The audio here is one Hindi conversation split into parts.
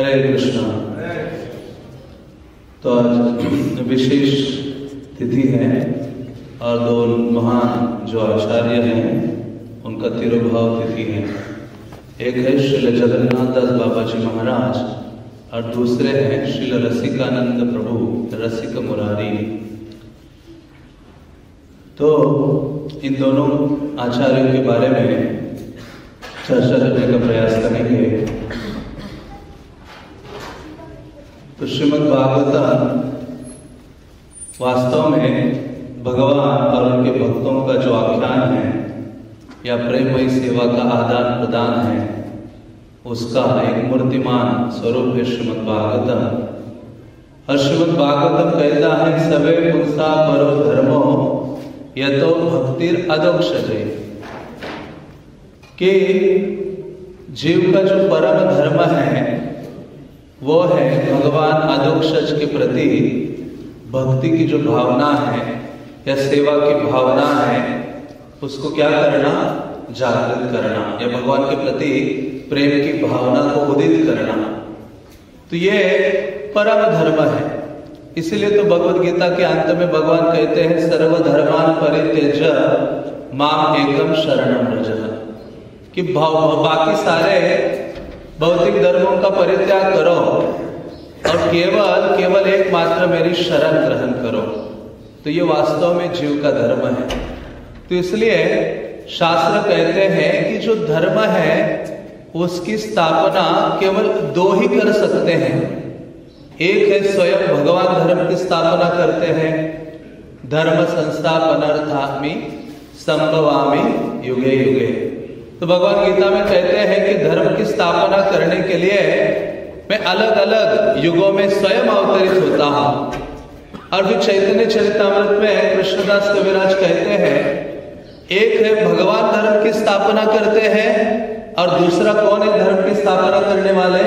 हरे कृष्णा। तो आज विशेष तिथि है और दो महान जो आचार्य हैं उनका तिरुभाव तिथि है। एक है श्रील जगन्नाथ दास बाबा जी महाराज और दूसरे हैं श्रील रसिकानंद प्रभु रसिक मुरारी। तो इन दोनों आचार्यों के बारे में चर्चा करने का प्रयास करेंगे। तो श्रीमद् भागवतम वास्तव में भगवान और उनके भक्तों का जो आख्यान है या प्रेममयी सेवा का आदान प्रदान है उसका एक मूर्तिमान स्वरूप है श्रीमद् भागवतम। और श्रीमद् भागवतम कहता है सवे पुंसा परो धर्मो यतो भक्तिर अदोक्षजे, कि जीव का जो परम धर्म है वो है भगवान अदोक्षज के प्रति भक्ति की जो भावना है या सेवा की भावना है उसको क्या करना, जागृत करना या भगवान के प्रति प्रेम की भावना को उदित करना। तो ये परम धर्म है। इसीलिए तो भगवद गीता के अंत में भगवान कहते हैं सर्वधर्मान परित्यज्य माम एकम शरणम व्रज, कि बाकी सारे भौतिक धर्मों का परित्याग करो और केवल एकमात्र मेरी शरण ग्रहण करो। तो ये वास्तव में जीव का धर्म है। तो इसलिए शास्त्र कहते हैं कि जो धर्म है उसकी स्थापना केवल दो ही कर सकते हैं। एक है स्वयं भगवान धर्म की स्थापना करते हैं, धर्म संस्थापनार्थामि संभवामि युगे युगे। तो भगवान गीता में कहते हैं कि धर्म की स्थापना करने के लिए मैं अलग अलग युगों में स्वयं अवतरित होता हूं। और फिर चैतन्य चरितामृत में कृष्णदास कविराज कहते हैं एक है भगवान धर्म की स्थापना करते हैं और दूसरा कौन है धर्म की स्थापना करने वाले,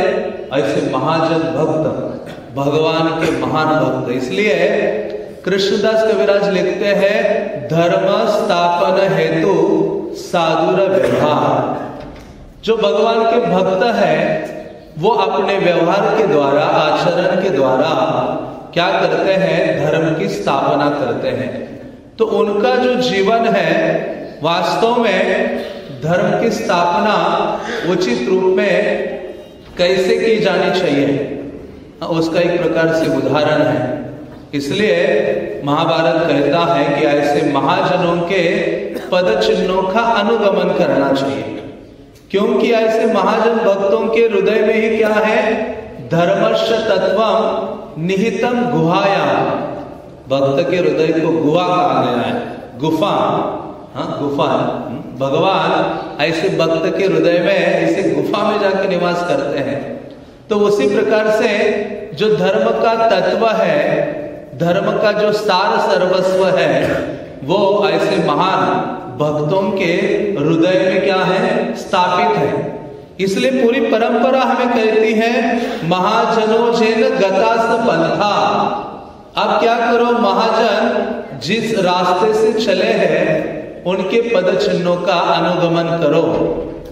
ऐसे महाजन भक्त, भगवान के महान भक्त। इसलिए कृष्णदास कविराज लिखते हैं धर्म स्थापन हेतु साधुर व्यवहार। जो भगवान के भक्त है वो अपने व्यवहार के द्वारा, आचरण के द्वारा क्या करते हैं, धर्म की स्थापना करते हैं। तो उनका जो जीवन है वास्तव में धर्म की स्थापना उचित रूप में कैसे की जानी चाहिए उसका एक प्रकार से उदाहरण है। इसलिए महाभारत कहता है कि ऐसे महाजनों के पद चिन्हों का अनुगमन करना चाहिए, क्योंकि ऐसे महाजन भक्तों के हृदय में ही क्या है, धर्मश्च तत्वम निहितम गुहाया। भक्त के हृदय को गुहा कहा गया है, गुफा। हाँ, गुफा। भगवान ऐसे भक्त के हृदय में ऐसे गुफा में जाकर निवास करते हैं। तो उसी प्रकार से जो धर्म का तत्व है, धर्म का जो सार सर्वस्व है वो ऐसे महान भक्तों के हृदय में क्या है, स्थापित है। इसलिए पूरी परंपरा हमें कहती है महाजनों जेन गतास पंथा। अब क्या करो, महाजन जिस रास्ते से चले हैं उनके पद चिन्हों का अनुगमन करो,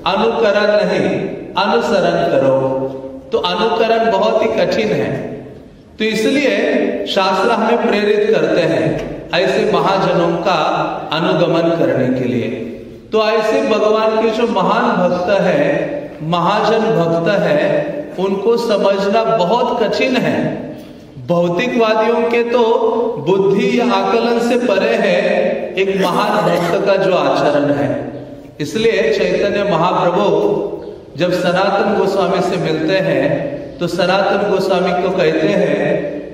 अनुकरण नहीं अनुसरण करो। तो अनुकरण बहुत ही कठिन है। तो इसलिए शास्त्र हमें प्रेरित करते हैं ऐसे महाजनों का अनुगमन करने के लिए। तो ऐसे भगवान के जो महान भक्त है, महाजन भक्त है, उनको समझना बहुत कठिन है। भौतिकवादियों के तो बुद्धि या आकलन से परे है एक महान भक्त का जो आचरण है। इसलिए चैतन्य महाप्रभु जब सनातन गोस्वामी से मिलते हैं तो सनातन गोस्वामी को कहते हैं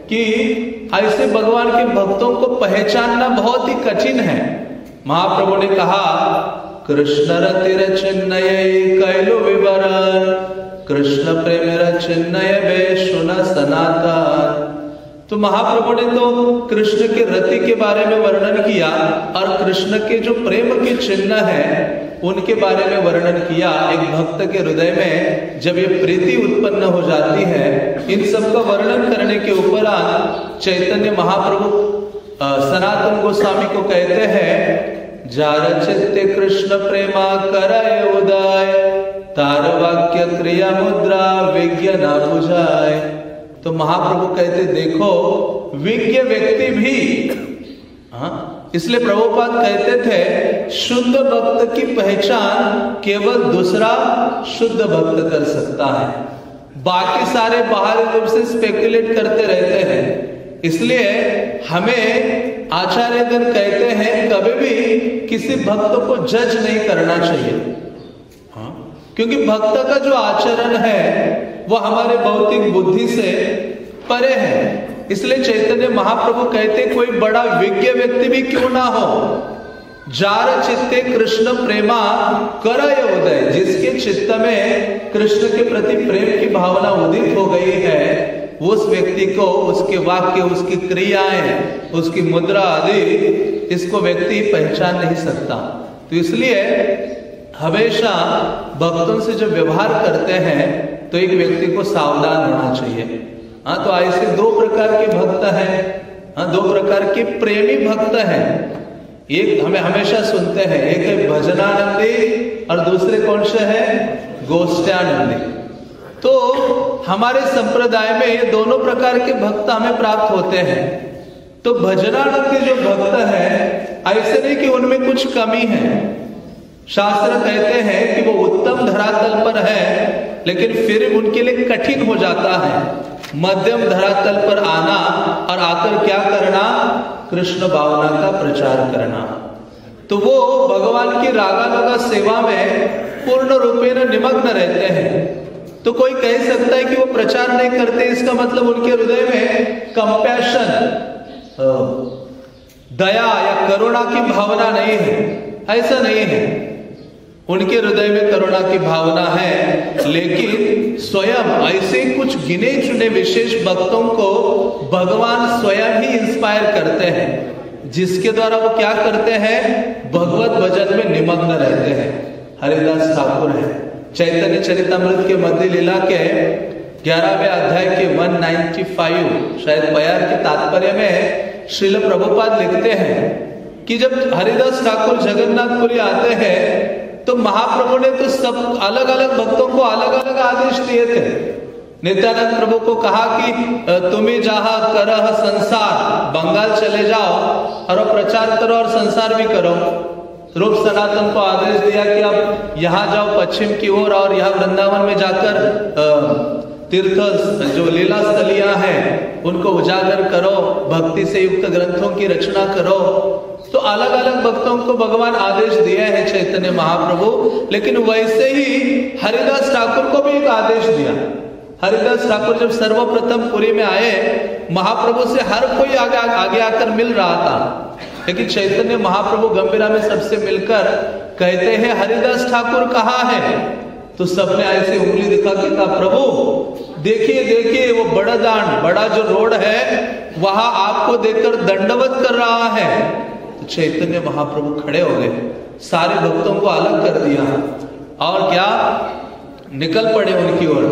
कि ऐसे भगवान के भक्तों को पहचानना बहुत ही कठिन है। महाप्रभु ने कहा कृष्ण रतिर चिन्नय कैलो विवरण, कृष्ण प्रेम चिन्नय वे सुन सनातन। तो महाप्रभु ने तो कृष्ण के रति के बारे में वर्णन किया और कृष्ण के जो प्रेम के चिन्ह है उनके बारे में वर्णन किया। एक भक्त के हृदय में जब ये प्रीति उत्पन्न हो जाती है, इन सब का वर्णन करने के उपरांत चैतन्य महाप्रभु सनातन गोस्वामी को कहते हैं जार चित्ते कृष्ण प्रेमा करय उदय तार वाक्य क्रिया मुद्रा विज्ञ ना बुझाए। तो महाप्रभु कहते देखो विज्ञ व्यक्ति भी, इसलिए प्रभुपाद कहते थे शुद्ध भक्त की पहचान केवल दूसरा शुद्ध भक्त कर सकता है, बाकी सारे बाहरी रूप से स्पेकुलेट करते रहते हैं। इसलिए हमें आचार्यगण कहते हैं कभी भी किसी भक्त को जज नहीं करना चाहिए, क्योंकि भक्त का जो आचरण है वो हमारे भौतिक बुद्धि से परे है। इसलिए चैतन्य महाप्रभु कहते कोई बड़ा विज्ञ व्यक्ति भी क्यों ना हो, जार चित्ते कृष्ण प्रेमा करय उदय, जिसके चित्त में कृष्ण के प्रति प्रेम की भावना उदित हो गई है, उस व्यक्ति को उसके वाक्य, उसकी क्रियाएं, उसकी मुद्रा आदि इसको व्यक्ति पहचान नहीं सकता। तो इसलिए हमेशा भक्तों से जब व्यवहार करते हैं तो एक व्यक्ति को सावधान होना चाहिए। तो ऐसे दो प्रकार के भक्त हैं, दो प्रकार के प्रेमी भक्त हैं। एक हमें हमेशा सुनते हैं, एक है भजनानंदी और दूसरे कौन से हैं, गोष्ठ्यानंदी। तो हमारे संप्रदाय में ये दोनों प्रकार के भक्त हमें प्राप्त होते हैं। तो भजनानंदी जो भक्त है ऐसे नहीं कि उनमें कुछ कमी है, शास्त्र कहते हैं कि वो उत्तम धरातल पर है, लेकिन फिर उनके लिए कठिन हो जाता है मध्यम धरातल पर आना और आकर क्या करना, कृष्ण भावना का प्रचार करना। तो वो भगवान की रागानुगा सेवा में पूर्ण रूपेण निमग्न रहते हैं। तो कोई कह सकता है कि वो प्रचार नहीं करते, इसका मतलब उनके हृदय में कंपैशन, दया या करुणा की भावना नहीं है। ऐसा नहीं है, उनके हृदय में करुणा की भावना है, लेकिन स्वयं ऐसे कुछ गिने चुने विशेष भक्तों को भगवान स्वयं ही इंस्पायर करते हैं, जिसके द्वारा वो क्या करते हैं, भगवत भजन में निमग्न रहते हैं। हरिदास ठाकुर है, चैतन्य चरितमृत के मध्य लीला के 11वें अध्याय के 195 शायद प्यार के तात्पर्य में श्रील प्रभुपाद लिखते हैं कि जब हरिदास ठाकुर जगन्नाथपुरी आते हैं तो महाप्रभु ने तो सब अलग अलग भक्तों को अलग अलग आदेश दिए थे। नित्यानंद प्रभु को कहा कि तुम्हें जहां करह संसार, बंगाल चले जाओ और प्रचार करो और संसार भी करो। रूप सनातन को आदेश दिया कि आप यहाँ जाओ पश्चिम की ओर और यहाँ वृंदावन में जाकर तीर्थ जो लीला स्थलियां हैं उनको उजागर करो, भक्ति से युक्त ग्रंथों की रचना करो। तो अलग अलग भक्तों को भगवान आदेश दिए हैं चैतन्य महाप्रभु, लेकिन वैसे ही हरिदास ठाकुर को भी एक आदेश दिया। हरिदास ठाकुर जब सर्वप्रथम पुरी में आए, महाप्रभु से हर कोई आगे आकर मिल रहा था, लेकिन चैतन्य महाप्रभु गंभीरा में सबसे मिलकर कहते हैं हरिदास ठाकुर कहाँ है? तो सबने ऐसे उंगली दिखा के कहा प्रभु देखिए देखिए वो बड़ा दान, बड़ा जो रोड है वहां आपको देखकर दंडवत कर रहा है। तो चैतन्य महाप्रभु खड़े हो गए, सारे भक्तों को अलग कर दिया और क्या निकल पड़े उनकी ओर।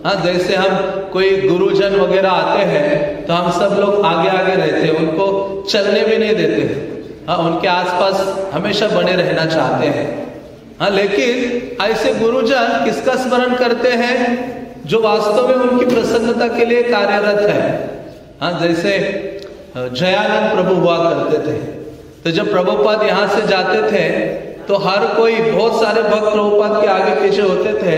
हाँ, जैसे हम कोई गुरुजन वगैरह आते हैं तो हम सब लोग आगे आगे रहते हैं, उनको चलने भी नहीं देते। हाँ, उनके आसपास हमेशा बने रहना चाहते हैं। हाँ, लेकिन ऐसे गुरुजन किसका स्मरण करते हैं? जो वास्तव में उनकी प्रसन्नता के लिए कार्यरत है। हाँ, जैसे जयानंद प्रभु हुआ करते थे, तो जब प्रभुपाद यहाँ से जाते थे तो हर कोई, बहुत सारे भक्त प्रभुपाद के आगे पीछे होते थे,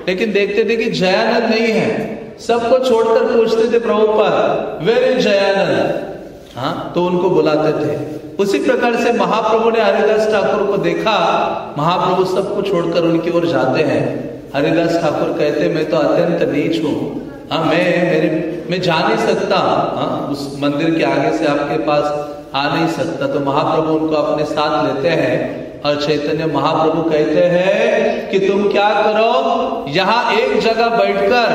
लेकिन देखते थे कि जयानंद नहीं है। सबको छोड़कर पूछते थे प्रभुपाद वेयर इज जयानंद? हाँ, तो उनको बुलाते थे। उसी प्रकार से महाप्रभु ने हरिदास ठाकुर को देखा, महाप्रभु सबको छोड़कर उनकी ओर जाते हैं। हरिदास ठाकुर कहते मैं तो अत्यंत नीच हूँ, हाँ मैं जा नहीं सकता, हाँ उस मंदिर के आगे से आपके पास आ नहीं सकता। तो महाप्रभु उनको अपने साथ लेते हैं और चैतन्य महाप्रभु कहते हैं कि तुम क्या करो, यहाँ एक जगह बैठकर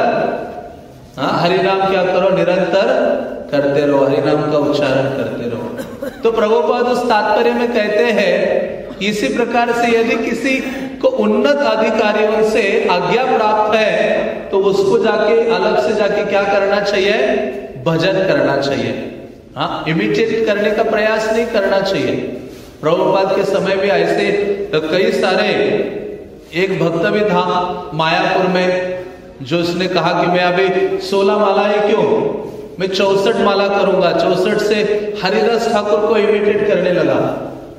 हाँ हरिनाम क्या करो, निरंतर करते रहो, हरिनाम का उच्चारण करते रहो। तो प्रभुपाद उस तात्पर्य में कहते हैं इसी प्रकार से यदि किसी को उन्नत अधिकारियों से आज्ञा प्राप्त है तो उसको जाके अलग से जाके क्या करना चाहिए? भजन करना चाहिए। हाँ, इमिटेट करने का प्रयास नहीं करना चाहिए। प्रभुपाद के समय में ऐसे कई सारे एक भक्त भी था मायापुर में, जो उसने कहा कि मैं अभी 16 मालाएं क्यों, मैं 64 माला करूंगा। 64 से हरिदास ठाकुर को इमिटेट करने लगा।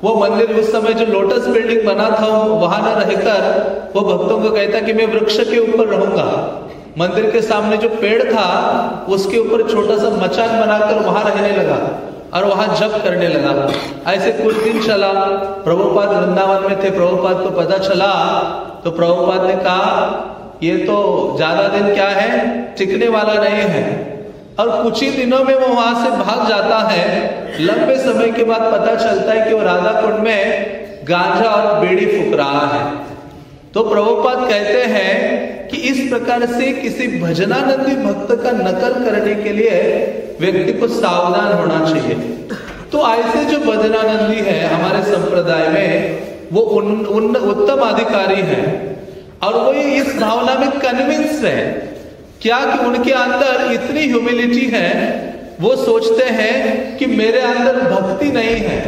वो मंदिर उस समय जो लोटस बिल्डिंग बना था वहां न रहकर वो भक्तों को कहता कि मैं वृक्ष के ऊपर रहूंगा। मंदिर के सामने जो पेड़ था उसके ऊपर छोटा सा मचान बनाकर वहां रहने लगा और वहां जप करने लगा। ऐसे कुछ दिन चला। प्रभुपाद वृंदावन में थे, प्रभुपाद को पता चला तो प्रभुपाद ने कहा ये तो ज्यादा दिन क्या है, टिकने वाला नहीं है। और कुछ ही दिनों में वो वहां से भाग जाता है। लंबे समय के बाद पता चलता है कि वो राधा कुंड में गांजा और बीड़ी फूक रहा है। तो प्रभुपाद कहते हैं कि इस प्रकार से किसी भजनानंदी भक्त का नकल करने के लिए व्यक्ति को सावधान होना चाहिए। तो ऐसे जो भजनानंदी है हमारे संप्रदाय में वो उत्तम अधिकारी है और वो इस भावना में कन्विंस है क्या कि उनके अंदर इतनी ह्यूमिलिटी है, वो सोचते हैं कि मेरे अंदर भक्ति नहीं है,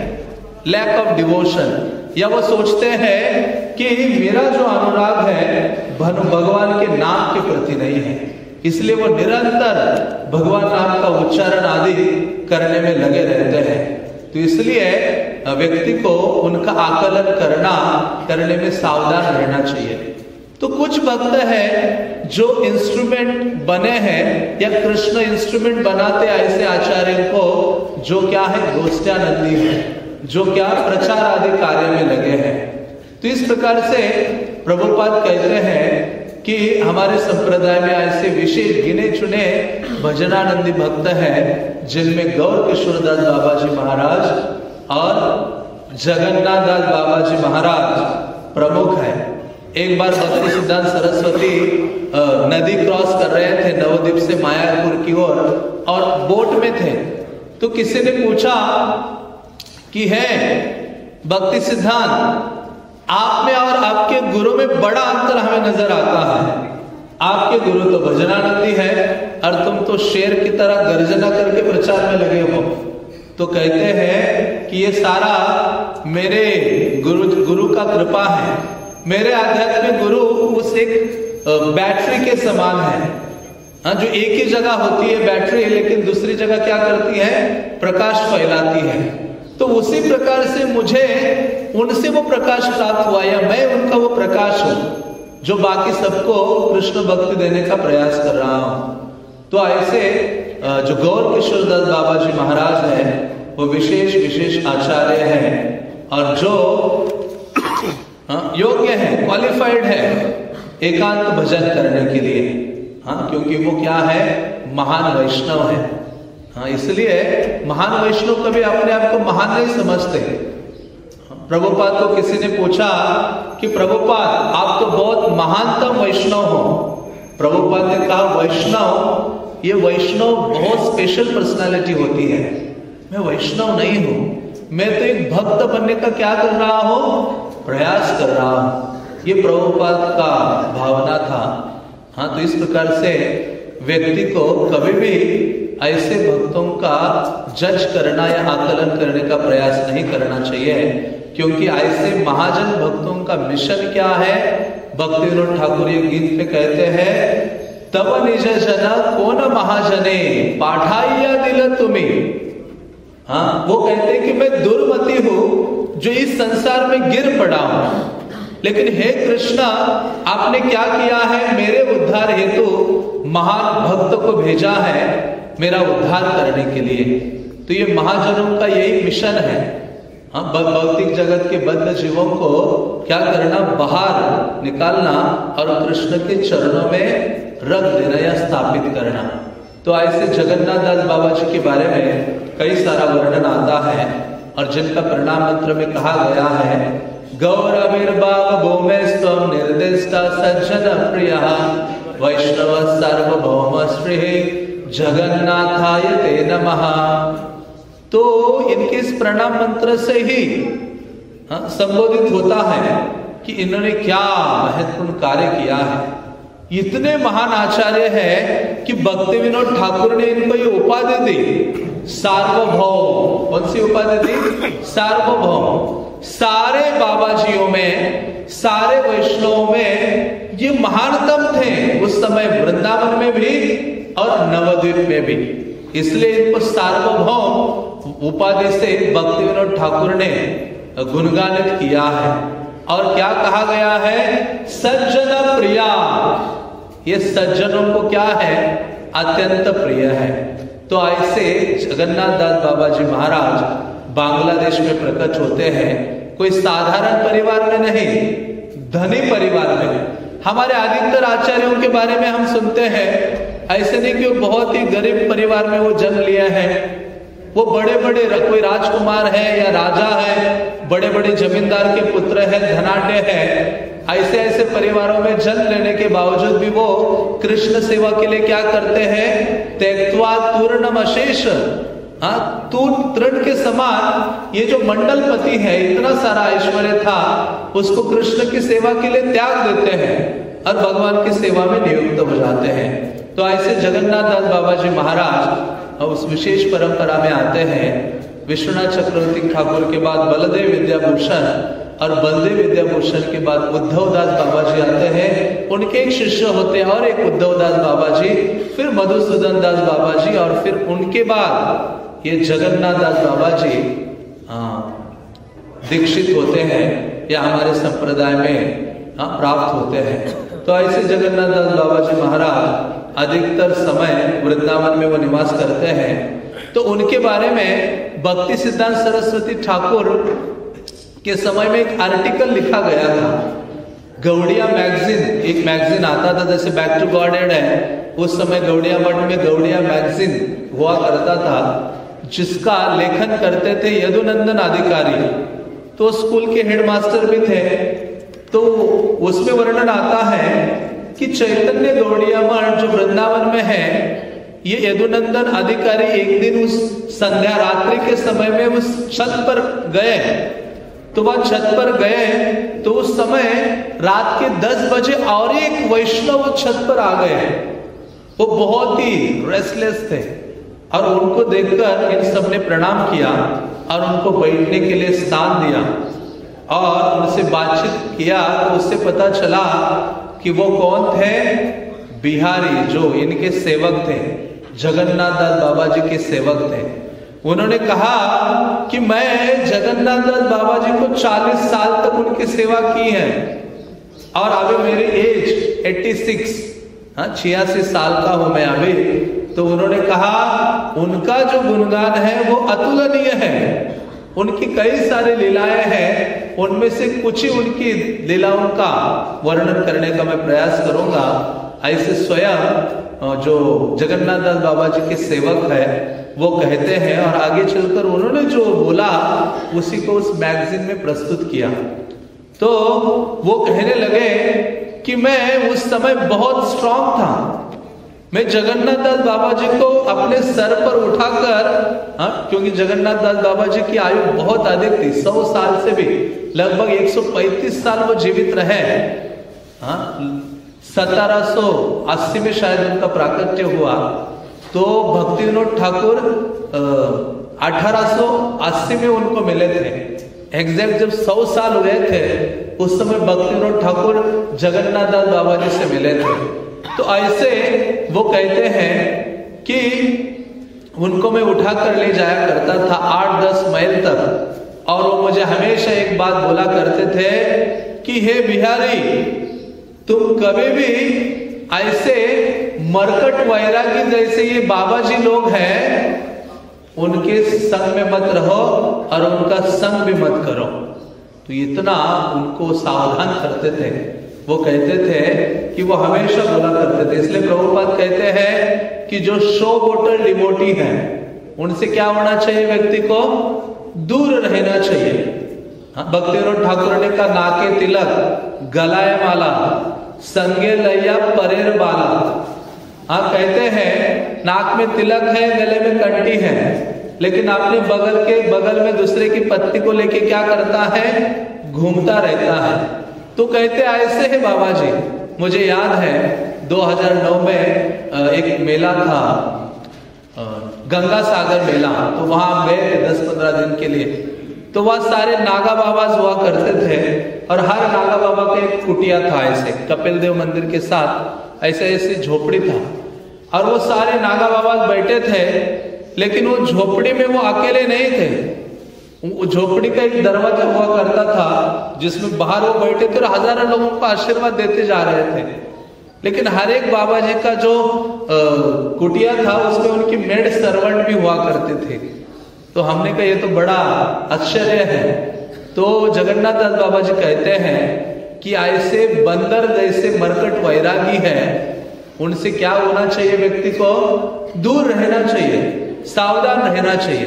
लैक ऑफ डिवोशन, या वो सोचते हैं कि मेरा जो अनुराग है भगवान के नाम के प्रति नहीं है, इसलिए वो निरंतर भगवान नाम का उच्चारण आदि करने में लगे रहते हैं। तो इसलिए व्यक्ति को उनका आकलन करने में सावधान रहना चाहिए। तो कुछ भक्त हैं जो इंस्ट्रूमेंट बने हैं या कृष्ण इंस्ट्रूमेंट बनाते ऐसे आचार्य को जो क्या है गोष्ठ्यानंदी है, जो क्या प्रचार आदि कार्य में लगे हैं। तो इस प्रकार से प्रभुपाद कहते हैं कि हमारे संप्रदाय में ऐसे विशेष गिने चुने भजनानंदी भक्त हैं जिनमें गौर किशोरदास बाबा जी महाराज और जगन्नाथ दास बाबा जी महाराज प्रमुख है। एक बार भक्ति सिद्धांत सरस्वती नदी क्रॉस कर रहे थे नवद्वीप से मायापुर की ओर और बोट में थे, तो किसी ने पूछा कि है भक्ति सिद्धांत, आप में और आपके गुरु में बड़ा अंतर हमें नजर आता है। आपके गुरु तो भजनानंदी है और तुम तो शेर की तरह गर्जना करके प्रचार में लगे हो। तो कहते हैं कि ये सारा मेरे गुरु का कृपा है। मेरे आध्यात्मिक गुरु उस एक बैटरी के समान है, जो एक ही जगह होती है बैटरी, लेकिन दूसरी जगह क्या करती है, प्रकाश फैलाती है। तो उसी प्रकार से मुझे उनसे वो प्रकाश प्राप्त हुआ या मैं उनका वो प्रकाश हूं जो बाकी सबको कृष्ण भक्ति देने का प्रयास कर रहा हूं। तो ऐसे जो गौर किशोरदास बाबा जी महाराज हैं वो विशेष आचार्य हैं और जो योग्य है, क्वालिफाइड है एकांत भजन करने के लिए। क्योंकि वो क्या है, महान वैष्णव है। इसलिए महान वैष्णव कभी अपने आप को महान नहीं समझते। प्रभुपाद को किसी ने पूछा कि प्रभुपाद आप तो बहुत महानतम वैष्णव हो। प्रभुपाद ने कहा वैष्णव, ये वैष्णव बहुत स्पेशल पर्सनालिटी होती है, मैं वैष्णव नहीं हूं, मैं तो एक भक्त बनने का क्या कर रहा हूं, प्रयास कर रहा हूं। ये प्रभुपाद का भावना था। तो इस प्रकार से व्यक्ति को कभी भी ऐसे भक्तों का जज करना या आकलन करने का प्रयास नहीं करना चाहिए, क्योंकि ऐसे महाजन भक्तों का मिशन क्या है। भक्ति विनोद ठाकुर ये गीत में कहते हैं, तब निज जन कौन महाजने पाठाइया दिल तुम्हें। वो कहते हैं कि मैं दुर्मति हूं जो इस संसार में गिर पड़ा हूं, लेकिन हे कृष्णा आपने क्या किया है, मेरे उद्धार हेतु महान भक्त को भेजा है मेरा उद्धार करने के लिए। तो ये महाजनों का यही मिशन है। भौतिक जगत के बद्ध जीवों को क्या करना, बाहर निकालना और कृष्ण के चरणों में रख देना या स्थापित करना। तो ऐसे जगन्नाथ दास बाबा जी के बारे में कई सारा वर्णन आता है और जिनका परिणाम मंत्र में कहा गया है, गौरविर्भाव भूमेस्त्वं निर्दिष्टा सज्जन प्रिय वैष्णव सार्वभौम श्री जगन्नाथाय ते नमः। तो इनके इस प्रणाम मंत्र से ही संबोधित होता है कि इन्होंने क्या महत्वपूर्ण कार्य किया है। इतने महान आचार्य है कि भक्ति विनोद ठाकुर ने इनको ये उपाधि दी सार्वभौम। कौन सी उपाधि दी, सार्वभौम। सारे बाबाजियों में सारे वैष्णवों में ये महानतम थे, उस समय वृंदावन में भी और नवद्वीप में भी। इसलिए इनको सार्वभौम उपाधि से भक्ति विनोद ठाकुर ने गुणगानित किया है। और क्या कहा गया है? सज्जन प्रिया। ये सज्जनों को क्या है? अत्यंत प्रिय है। तो ऐसे जगन्नाथ दास बाबा जी महाराज बांग्लादेश में प्रकट होते हैं। कोई साधारण परिवार में नहीं, धनी परिवार में। हमारे अधिकतर आचार्यों के बारे में हम सुनते हैं, ऐसे नहीं कि वो बहुत ही गरीब परिवार में वो जन्म लिया है। वो बड़े बड़े कोई राजकुमार है या राजा है, बड़े बड़े जमींदार के पुत्र है, धनाढ्य है। ऐसे ऐसे परिवारों में जन्म लेने के बावजूद भी वो कृष्ण सेवा के लिए क्या करते हैं? त्यक्त्वा तूर्णम अशेष, तृण के समान ये जो मंडलपति है, इतना सारा ऐश्वर्य था, उसको कृष्ण की सेवा के लिए त्याग देते हैं और भगवान की सेवा में नियुक्त हो जाते हैं। तो ऐसे जगन्नाथ दास बाबा जी महाराज उस विशेष परंपरा में आते हैं। विश्वनाथ चक्रवर्ती ठाकुर के बाद बलदेव विद्याभूषण और बलदेव विद्याभूषण के बाद उद्धव दास बाबा जी आते हैं। उनके एक शिष्य होते हैं और एक उद्धव दास बाबा जी, फिर मधुसूदन दास बाबा जी, और फिर उनके बाद ये जगन्नाथ दास बाबा जी दीक्षित होते हैं या हमारे संप्रदाय में प्राप्त होते हैं। तो ऐसे जगन्नाथ दास बाबा जी महाराज अधिकतर समय वृंदावन में वो निवास करते हैं। तो उनके बारे में भक्ति सिद्धांत सरस्वती ठाकुर के समय में एक आर्टिकल लिखा गया था। गौड़िया मैगजीन, एक मैगजीन आता था, जैसे बैक टू गॉडेड है, उस समय गौड़िया मठ में गौड़िया मैगजीन हुआ करता था, जिसका लेखन करते थे यदुनंदन अधिकारी। तो स्कूल के हेडमास्टर भी थे। तो उसमें वर्णन आता है कि चैतन्य गौड़िया मठ जो वृंदावन में है, ये यदुनंदन अधिकारी एक दिन उस संध्या रात्रि के समय में उस छत पर गए। तो वह छत पर गए तो उस समय रात के 10 बजे और एक वैष्णव छत पर आ गए। वो बहुत ही रेस्टलेस थे और उनको देखकर इन सब ने प्रणाम किया और उनको बैठने के लिए स्थान दिया और उनसे बातचीत किया। तो उससे पता चला कि वो कौन थे? बिहारी, जो इनके सेवक थे, जगन्नाथ दास बाबा जी के सेवक थे। उन्होंने कहा कि मैं जगन्नाथ दास बाबा जी को 40 साल तक उनकी सेवा की है और अभी मेरी एज 86 साल का हूं मैं अभी। तो उन्होंने कहा उनका जो गुणगान है वो अतुलनीय है। उनकी कई सारी लीलाएं हैं, उनमें से कुछ ही उनकी लीलाओं का वर्णन करने का मैं प्रयास करूंगा। ऐसे स्वयं जो जगन्नाथ दास बाबा जी के सेवक है वो कहते हैं, और आगे चलकर उन्होंने जो बोला उसी को उस मैगजीन में प्रस्तुत किया। तो वो कहने लगे कि मैं उस समय बहुत स्ट्रांग था। मैं जगन्नाथ दास बाबा जी को अपने सर पर उठाकर, क्योंकि जगन्नाथ दास बाबा जी की आयु बहुत अधिक थी, 100 साल से भी लगभग 135 साल वो जीवित रहे। 1780 में शायद उनका प्राकट्य हुआ। तो भक्ति विनोद ठाकुर 1880 में उनको मिले थे। एग्जैक्ट जब 100 साल हुए थे उस समय भक्ति विनोद ठाकुर जगन्नाथ दास बाबा जी से मिले थे। तो ऐसे वो कहते हैं कि उनको मैं उठाकर ले जाया करता था 8-10 मील तक, और वो मुझे हमेशा एक बात बोला करते थे कि हे बिहारी, तुम कभी भी ऐसे मरकट वैरागी जैसे ये बाबा जी लोग हैं उनके संग में मत रहो और उनका संग भी मत करो। तो इतना उनको सावधान करते थे। वो कहते थे कि वो हमेशा बोला करते थे। इसलिए प्रभुपाद कहते हैं कि जो शो बोटल डिवोटी है उनसे क्या होना चाहिए? व्यक्ति को दूर रहना चाहिए। भक्ति विनोद ठाकुर ने कहा नाके तिलक, गलाए माला, संगे लैया परेर बाला। कहते हैं नाक में तिलक है, गले में कंठी है, लेकिन अपने बगल में दूसरे की पत्नी को लेके क्या करता है? घूमता रहता है। तो कहते ऐसे है बाबा जी। मुझे याद है 2009 में एक मेला था, गंगा सागर मेला। तो वहां गए थे 10-15 दिन के लिए। तो वह सारे नागा बाबा हुआ करते थे और हर नागा बाबा का एक कुटिया था, ऐसे कपिल देव मंदिर के साथ ऐसे ऐसे झोपड़ी था और वो सारे नागा बाबा बैठे थे। लेकिन वो झोपड़ी में वो अकेले नहीं थे, झोपड़ी का एक दरवाजा हुआ करता था जिसमें बाहर वो बैठे थे और हजारों लोगों को आशीर्वाद देते जा रहे थे। लेकिन हर एक बाबा जी का जो कुटिया था उसमें उनकी मेड सर्वेंट भी हुआ करते थे। तो हमने कहा ये तो बड़ा आश्चर्य है। तो जगन्नाथ दास बाबा जी कहते हैं कि ऐसे बंदर जैसे मरकट वैरागी है, उनसे क्या होना चाहिए, व्यक्ति को दूर रहना चाहिए, सावधान रहना चाहिए।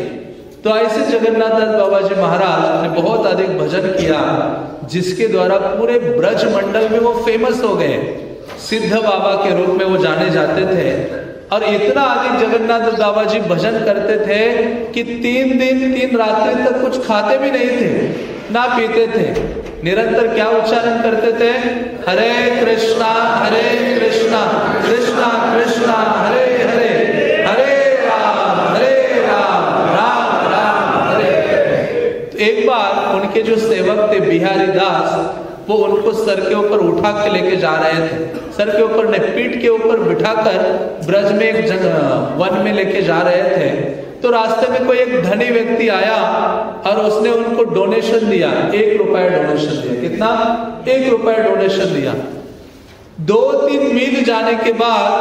तो ऐसे जगन्नाथ दास बाबा जी महाराज ने बहुत अधिक भजन किया जिसके द्वारा पूरे ब्रज मंडल में वो फेमस हो गए, सिद्ध बाबा के रूप में वो जाने जाते थे। और इतना अधिक जगन्नाथ बाबा जी भजन करते थे कि 3 दिन 3 रात्रि तक कुछ खाते भी नहीं थे, ना पीते थे, निरंतर क्या उच्चारण करते थे, हरे कृष्णा कृष्णा कृष्णा हरे हरे, हरे राम राम राम हरे हरे। तो एक बार उनके जो सेवक थे बिहारी दास, वो उनको सर के ऊपर उठा के लेके जा रहे थे, सर के ऊपर ने पीठ के ऊपर बिठाकर ब्रज में एक वन में लेके जा रहे थे। तो रास्ते में कोई एक धनी व्यक्ति आया और उसने उनको डोनेशन दिया, 1 रुपया डोनेशन दिया। कितना? 1 रुपया डोनेशन दिया। 2-3 मील जाने के बाद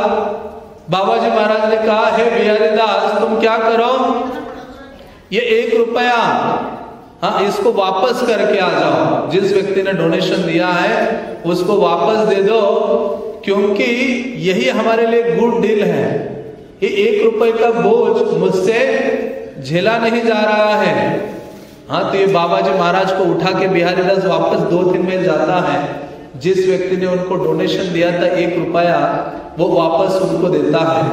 बाबा जी महाराज ने कहा, हे बिहारी दास तुम क्या करो, ये 1 रुपया हाँ इसको वापस करके आ जाओ, जिस व्यक्ति ने डोनेशन दिया है उसको वापस दे दो, क्योंकि यही हमारे लिए गुड डील है। ये 1 रुपए का बोझ मुझसे झेला नहीं जा रहा है। हाँ तो ये बाबा जी महाराज को उठा के बिहारी दास वापस 2-3 मील जाता है। जिस व्यक्ति ने उनको डोनेशन दिया था 1 रुपया, वो वापस उनको देता है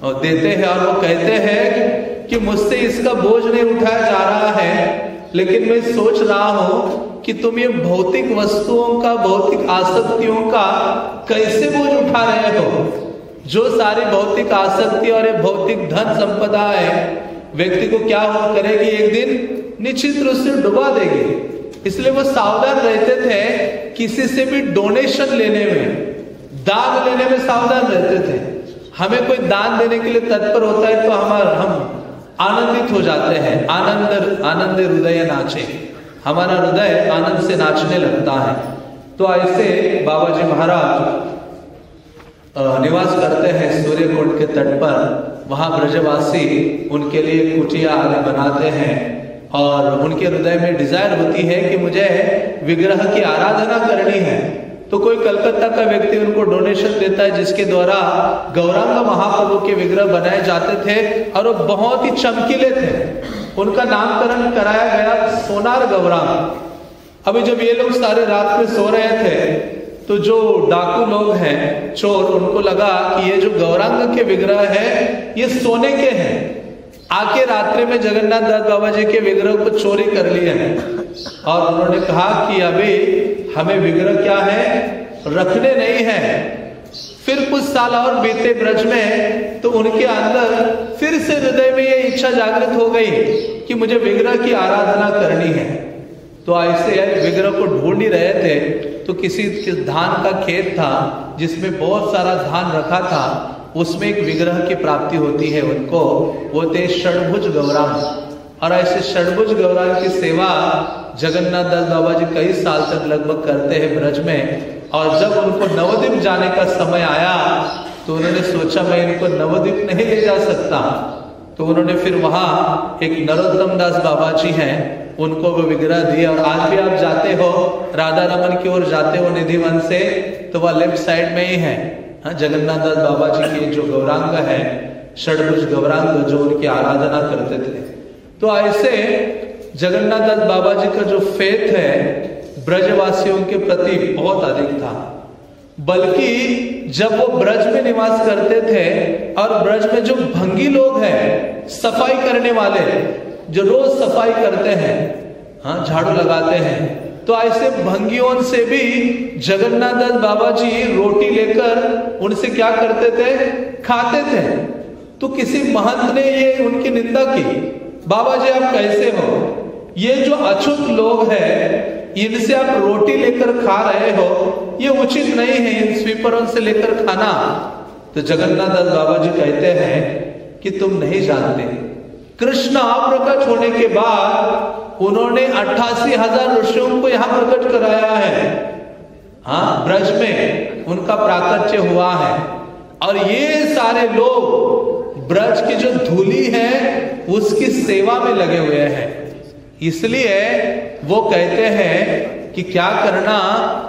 और देते हैं और वो कहते हैं कि मुझसे इसका बोझ नहीं उठाया जा रहा है, लेकिन मैं सोच रहा हूं कि तुम ये भौतिक वस्तुओं का, भौतिक आसक्तियों का कैसे बोझ उठा रहे हो। जो सारी भौतिक आसक्ति और ये भौतिक धन संपदा है, व्यक्ति को क्या हो करेगी, एक दिन निश्चित रूप से डुबा देगी। इसलिए वो सावधान रहते थे, किसी से भी डोनेशन लेने में, दान लेने में सावधान रहते थे। हमें कोई दान देने के लिए तत्पर होता है तो हम आनंदित हो जाते हैं, आनंद हृदय नाचे, हमारा हृदय आनंद से नाचने लगता है। तो ऐसे बाबा जी महाराज निवास करते हैं सूर्यकुंड के तट पर। वहां ब्रजवासी उनके लिए कुटिया आदि बनाते हैं और उनके हृदय में डिजायर होती है कि मुझे विग्रह की आराधना करनी है। तो कोई कलकत्ता का व्यक्ति उनको डोनेशन देता है जिसके द्वारा गौरांग महाप्रभु के विग्रह बनाए जाते थे और वो बहुत ही चमकीले थे। उनका नामकरण कराया गया सोनार गौरांग। अभी जब ये लोग सारे रात में सो रहे थे तो जो डाकू लोग हैं, चोर, उनको लगा कि ये जो गौरांग के विग्रह है ये सोने के हैं। आके रात्रि में जगन्नाथ दास बाबा जी के विग्रह को चोरी कर लिए हैं और उन्होंने कहा कि अभी हमें विग्रह क्या है, रखने नहीं है। फिर कुछ साल और बीते ब्रज में तो उनके अंदर फिर से हृदय में ये इच्छा जागृत हो गई कि मुझे विग्रह की आराधना करनी है। तो ऐसे विग्रह को ढूंढ ही रहे थे तो किसी धान का खेत था जिसमें बहुत सारा धान रखा था, उसमें एक विग्रह की प्राप्ति होती है उनको। वो थे षडभुज गौरांग। और ऐसे षडभुज गौरांग की सेवा जगन्नाथ दास बाबा जी कई साल तक लगभग करते हैं ब्रज में। और जब उनको नवद्वीप जाने का समय आया तो उन्होंने सोचा मैं इनको नवद्वीप नहीं ले जा सकता। तो उन्होंने फिर वहां एक नरोत्तम दास बाबा जी हैं, उनको वो विग्रह दिए। और आज भी आप जाते हो राधा रमन की ओर जाते हो निधिवन से, तो वह लेफ्ट साइड में ही है जगन्नाथ दास बाबा जी की जो गौरांग है, षडभुज गौरांग, जो उनकी आराधना करते थे। तो ऐसे जगन्नाथ दास बाबा जी का जो फेथ है ब्रजवासियों के प्रति बहुत अधिक था। बल्कि जब वो ब्रज में निवास करते थे और ब्रज में जो भंगी लोग हैं, सफाई करने वाले जो रोज सफाई करते हैं, हाँ झाड़ू लगाते हैं, तो ऐसे भंगियों से भी जगन्नाथ दास बाबा जी रोटी लेकर उनसे क्या करते थे, खाते थे। तो किसी महंत ने ये उनकी निंदा की, बाबा जी आप कैसे हो, ये जो अछूत लोग हैं, इनसे आप रोटी लेकर खा रहे हो, ये उचित नहीं है इन स्वीपरों से लेकर खाना। तो जगन्नाथ दास बाबा जी कहते हैं कि तुम नहीं जानते, कृष्ण अप्रकट होने के बाद उन्होंने 88,000 ऋषियों को यहां प्रकट कराया है। हाँ, ब्रज में उनका प्राकट्य हुआ है, और ये सारे लोग ब्रज की जो धूली है उसकी सेवा में लगे हुए हैं। इसलिए वो कहते हैं कि क्या करना,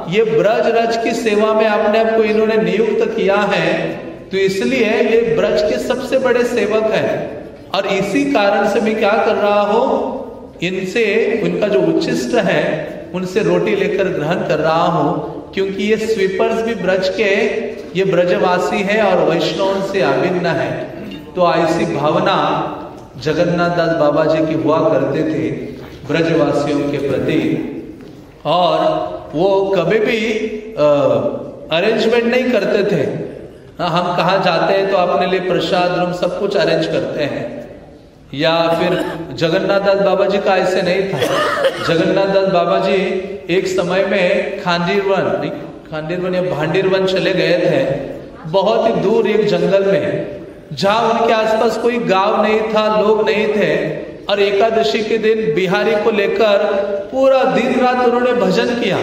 ये ब्रज रज की सेवा में अपने आप को इन्होंने नियुक्त किया है, तो इसलिए ये ब्रज के सबसे बड़े सेवक हैं। और इसी कारण से मैं क्या कर रहा हूं, इनसे उनका जो उच्छिष्ट है उनसे रोटी लेकर ग्रहण कर रहा हूं, क्योंकि ये स्वीपर्स भी ब्रज के, ये ब्रजवासी है और वैष्णव से अभिन्न है। तो ऐसी भावना जगन्नाथ दास बाबा जी की हुआ करते थे ब्रजवासियों के प्रति, और वो कभी भी अरेंजमेंट नहीं करते थे। हम कहाँ जाते हैं तो अपने लिए प्रसाद रूम सब कुछ अरेंज करते हैं, या फिर जगन्नाथ दास बाबा जी का ऐसे नहीं था। जगन्नाथ दास बाबा जी एक समय में खांडीरवन या भांडीरवन चले गए थे, बहुत ही दूर एक जंगल में, जहां उनके आसपास कोई गांव नहीं था, लोग नहीं थे। और एकादशी के दिन बिहारी को लेकर पूरा दिन रात उन्होंने भजन किया,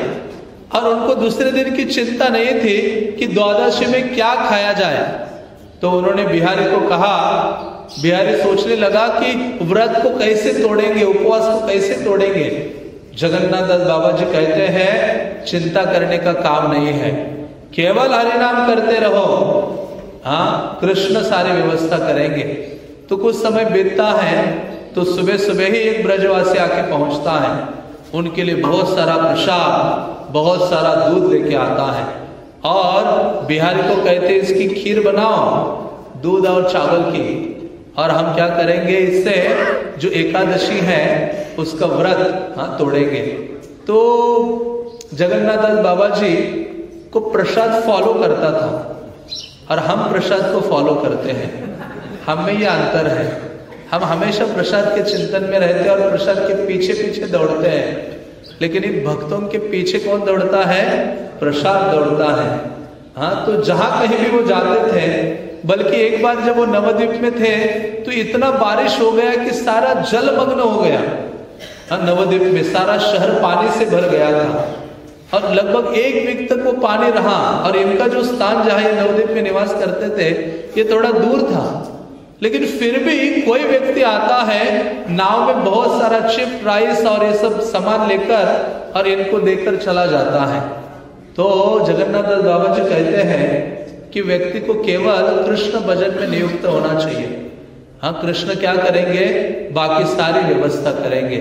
और उनको दूसरे दिन की चिंता नहीं थी कि द्वादशी में क्या खाया जाए। तो उन्होंने बिहारी को कहा, बिहारी सोचने लगा कि व्रत को कैसे तोड़ेंगे, उपवास को कैसे तोड़ेंगे। जगन्नाथ दास बाबा जी कहते हैं चिंता करने का काम नहीं है, केवल हरि नाम करते रहो, हाँ, कृष्ण सारी व्यवस्था करेंगे। तो कुछ समय बीतता है, तो सुबह सुबह ही एक ब्रजवासी आके पहुंचता है, उनके लिए बहुत सारा प्रसाद, बहुत सारा दूध लेके आता है, और बिहारी को कहते इसकी खीर बनाओ, दूध और चावल की, और हम क्या करेंगे, इससे जो एकादशी है उसका व्रत तोड़ेंगे। तो जगन्नाथ दास बाबा जी को प्रसाद फॉलो करता था, और हम प्रसाद को फॉलो करते हैं। हम में ये अंतर है, हम हमेशा प्रसाद के चिंतन में रहते हैं और प्रसाद के पीछे पीछे दौड़ते हैं, लेकिन इन भक्तों के पीछे कौन दौड़ता है, प्रसाद दौड़ता है। हाँ, तो जहां कहीं भी वो जाते थे, बल्कि एक बार जब वो नवद्वीप में थे तो इतना बारिश हो गया कि सारा जलमग्न हो गया। नवद्वीप में सारा शहर पानी से भर गया था, और लगभग 1 वीक तक वो पानी रहा। और इनका जो स्थान जहां ये नवद्वीप में निवास करते थे, ये थोड़ा दूर था, लेकिन फिर भी कोई व्यक्ति आता है नाव में बहुत सारा चिप्स, राइस और ये सब सामान लेकर, और इनको देकर चला जाता है। तो जगन्नाथ दास बाबा जी कहते हैं कि व्यक्ति को केवल कृष्ण भजन में नियुक्त होना चाहिए। हाँ, कृष्ण क्या करेंगे, बाकी सारी व्यवस्था करेंगे।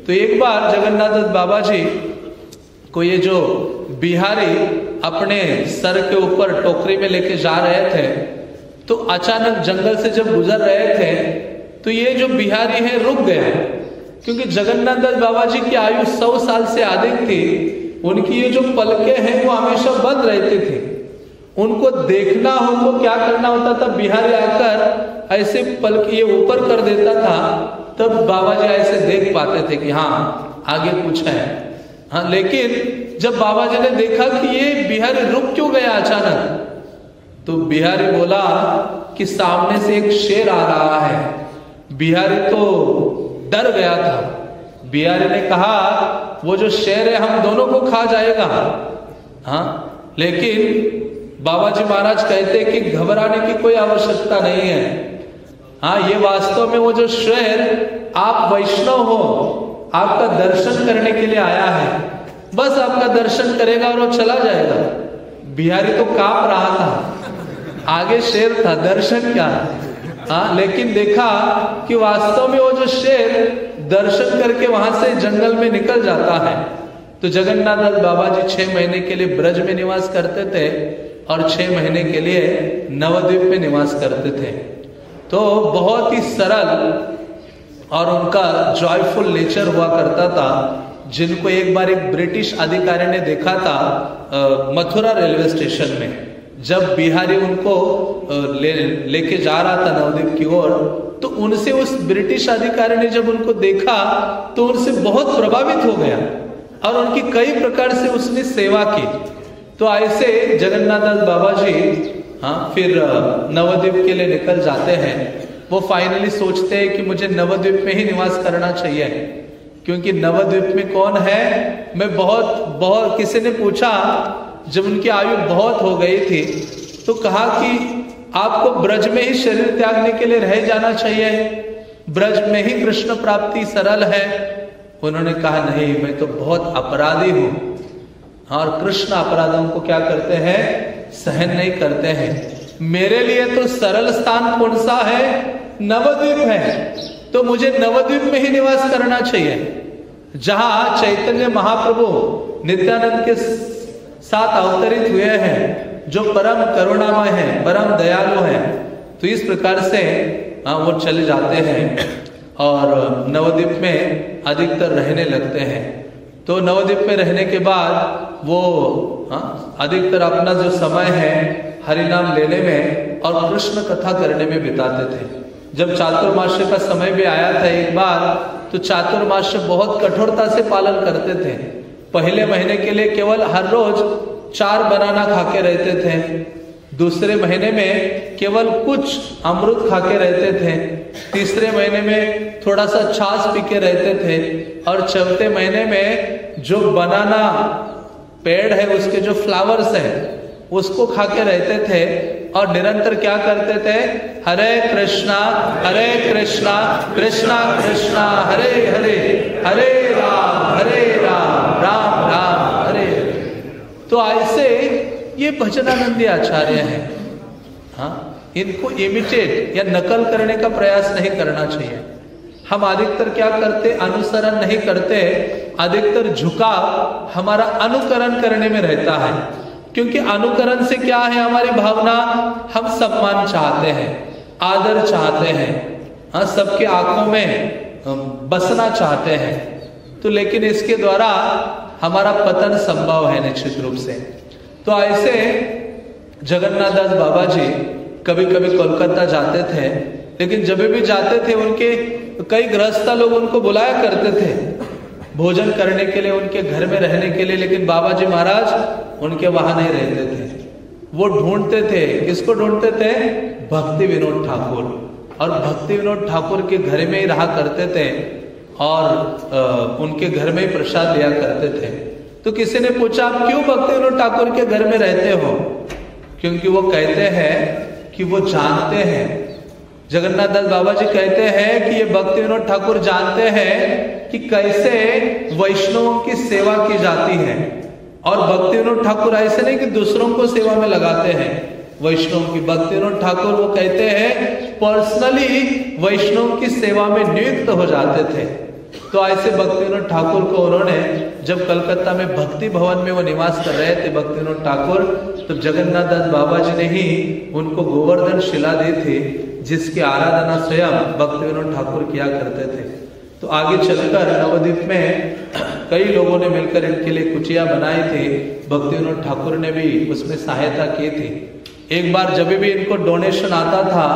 तो एक बार जगन्नाथ दास बाबा जी को ये जो बिहारी अपने सर के ऊपर टोकरी में लेके जा रहे थे, तो अचानक जंगल से जब गुजर रहे थे तो ये जो बिहारी है रुक गया, क्योंकि जगन्नाथ दास बाबा जी की आयु 100 साल से अधिक थी। उनकी ये जो पलकें हैं वो हमेशा बंद रहती थी। उनको देखना हो तो क्या करना होता था, बिहारी आकर ऐसे पलक ये ऊपर कर देता था, तब बाबा जी ऐसे देख पाते थे कि हाँ आगे कुछ है। हाँ, लेकिन जब बाबा जी ने देखा कि ये बिहारी रुक क्यों गया अचानक, तो बिहारी बोला कि सामने से एक शेर आ रहा है। बिहारी तो डर गया था। बिहारी ने कहा वो जो शेर है हम दोनों को खा जाएगा। हाँ, लेकिन बाबा जी महाराज कहते कि घबराने की कोई आवश्यकता नहीं है। हाँ, ये वास्तव में वो जो शेर, आप वैष्णव हो, आपका दर्शन करने के लिए आया है, बस आपका दर्शन करेगा और वो चला जाएगा। बिहारी तो कांप रहा था, आगे शेर था, दर्शन क्या। हाँ, लेकिन देखा कि वास्तव में वो जो शेर दर्शन करके वहां से जंगल में निकल जाता है। तो जगन्नाथ दास बाबा जी 6 महीने के लिए ब्रज में निवास करते थे और 6 महीने के लिए नवद्वीप में निवास करते थे। तो बहुत ही सरल और उनका जॉयफुल नेचर हुआ करता था, जिनको एक बार एक ब्रिटिश अधिकारी ने देखा था मथुरा रेलवे स्टेशन में। जब बिहारी उनको लेके जा रहा था नवद्वीप की ओर, तो उनसे उस ब्रिटिश अधिकारी ने जब उनको देखा तो उनसे बहुत प्रभावित हो गया और उनकी कई प्रकार से उसने सेवा की। तो ऐसे जगन्नाथ दास बाबा जी फिर नवद्वीप के लिए निकल जाते हैं। वो फाइनली सोचते हैं कि मुझे नवद्वीप में ही निवास करना चाहिए, क्योंकि नवद्वीप में कौन है, मैं बहुत किसी ने पूछा जब उनकी आयु बहुत हो गई थी तो कहा कि आपको ब्रज में ही शरीर त्यागने के लिए रह जाना चाहिए, ब्रज में ही कृष्ण प्राप्ति सरल है। उन्होंने कहा नहीं, मैं तो बहुत अपराधी हूं, और कृष्ण अपराधों को क्या करते हैं, सहन नहीं करते हैं। मेरे लिए तो सरल स्थान कौन सा है, नवद्वीप है, तो मुझे नवद्वीप में ही निवास करना चाहिए, जहां चैतन्य महाप्रभु नित्यानंद के साथ अवतरित हुए हैं, जो परम करुणामय है, परम दयालु है। तो इस प्रकार से वो चले जाते हैं और नवद्वीप में अधिकतर रहने लगते हैं। तो नवद्वीप में रहने के बाद वो अधिकतर अपना जो समय है हरिनाम लेने में और कृष्ण कथा करने में बिताते थे। जब चातुर्मास्य का समय भी आया था एक बार, तो चातुर्मास्य बहुत कठोरता से पालन करते थे। पहले महीने के लिए केवल हर रोज 4 बनाना खा के रहते थे, दूसरे महीने में केवल कुछ अमृत खा के रहते थे, तीसरे महीने में थोड़ा सा छाछ पी के रहते थे, और चौथे महीने में जो बनाना पेड़ है उसके जो फ्लावर्स है उसको खा के रहते थे। और निरंतर क्या करते थे, हरे कृष्णा कृष्णा कृष्णा हरे हरे, हरे राम राम राम हरे। तो ऐसे ये भजनानंदी आचार्य हैं। इनको इमिटेट या नकल करने का प्रयास नहीं करना चाहिए। हम अधिकतर क्या करते, अनुसरण नहीं करते, अधिकतर झुकाव हमारा अनुकरण करने में रहता है। क्योंकि अनुकरण से क्या है हमारी भावना, हम सम्मान चाहते हैं, आदर चाहते हैं, सबके आंखों में बसना चाहते हैं। तो लेकिन इसके द्वारा हमारा पतन संभव है निश्चित रूप से। तो ऐसे जगन्नाथ दास बाबा जी कभी कभी कोलकाता जाते थे, लेकिन जब भी जाते थे उनके कई गृहस्थ लोग उनको बुलाया करते थे भोजन करने के लिए, उनके घर में रहने के लिए, लेकिन बाबा जी महाराज उनके वहां नहीं रहते थे। वो ढूंढते थे, किसको ढूंढते थे, भक्ति विनोद ठाकुर। और भक्ति विनोद ठाकुर के घर में ही रहा करते थे और उनके घर में ही प्रसाद लिया करते थे। तो किसी ने पूछा आप क्यों भक्ति विनोद ठाकुर के घर में रहते हो? क्योंकि वो कहते हैं कि वो जानते हैं, जगन्नाथ दास बाबा जी कहते हैं कि ये भक्ति विनोद ठाकुर जानते हैं कि कैसे वैष्णवों की सेवा की जाती है। और भक्ति विनोद ठाकुर ऐसे नहीं कि दूसरों को सेवा में लगाते हैं वैष्णव की, भक्ति विनोद ठाकुर वो कहते हैं पर्सनली वैष्णव की सेवा में नियुक्त हो जाते थे। तो ऐसे भक्ति विनोद ठाकुर को उन्होंने, जब कलकत्ता में भक्ति भवन में वो निवास कर रहे थे भक्ति विनोद ठाकुर, तो जगन्नाथ दास बाबा जी ने ही उनको गोवर्धन शिला दी थी, जिसकी आराधना स्वयं भक्ति विनोद ठाकुर किया करते थे। तो आगे चलकर नवद्वीप में कई लोगों ने मिलकर इनके लिए कुचिया बनाई थी, भक्ति विनोद ठाकुर ने भी उसमें सहायता की थी। एक बार जब भी इनको डोनेशन आता था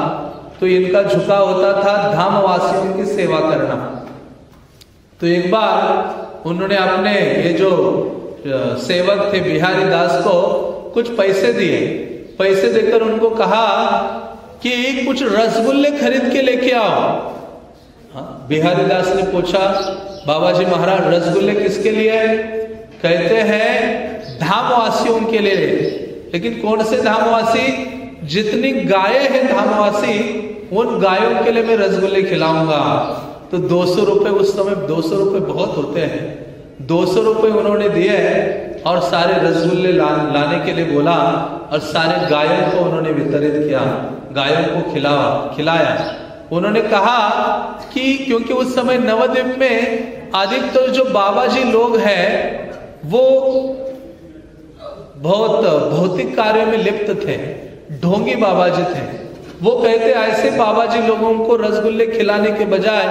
तो इनका झुकाव होता था धामवासियों की सेवा करना। तो एक बार उन्होंने अपने ये जो सेवक थे बिहारी दास को कुछ पैसे दिए। पैसे देकर उनको कहा कि कुछ रसगुल्ले खरीद के लेके आओ। बिहारी दास ने पूछा बाबा जी महाराज रसगुल्ले किसके लिए? कहते हैं धामवासियों के लिए। लेकिन कौन से धामवासी? जितनी गायें हैं धामवासी, उन गायों के लिए मैं रसगुल्ले खिलाऊंगा। तो 200 रुपए, उस समय 200 रुपए बहुत होते हैं, 200 रुपए उन्होंने दिए और सारे रसगुल्ले लाने के लिए बोला और सारे गायों को उन्होंने वितरित किया, गायों को खिलाया। उन्होंने कहा कि क्योंकि उस समय नवद्वीप में अधिकतर जो बाबा जी लोग हैं वो बहुत भौतिक कार्यों में लिप्त थे, ढोंगी बाबा जी थे। वो कहते ऐसे बाबा जी लोगों को रसगुल्ले खिलाने के बजाय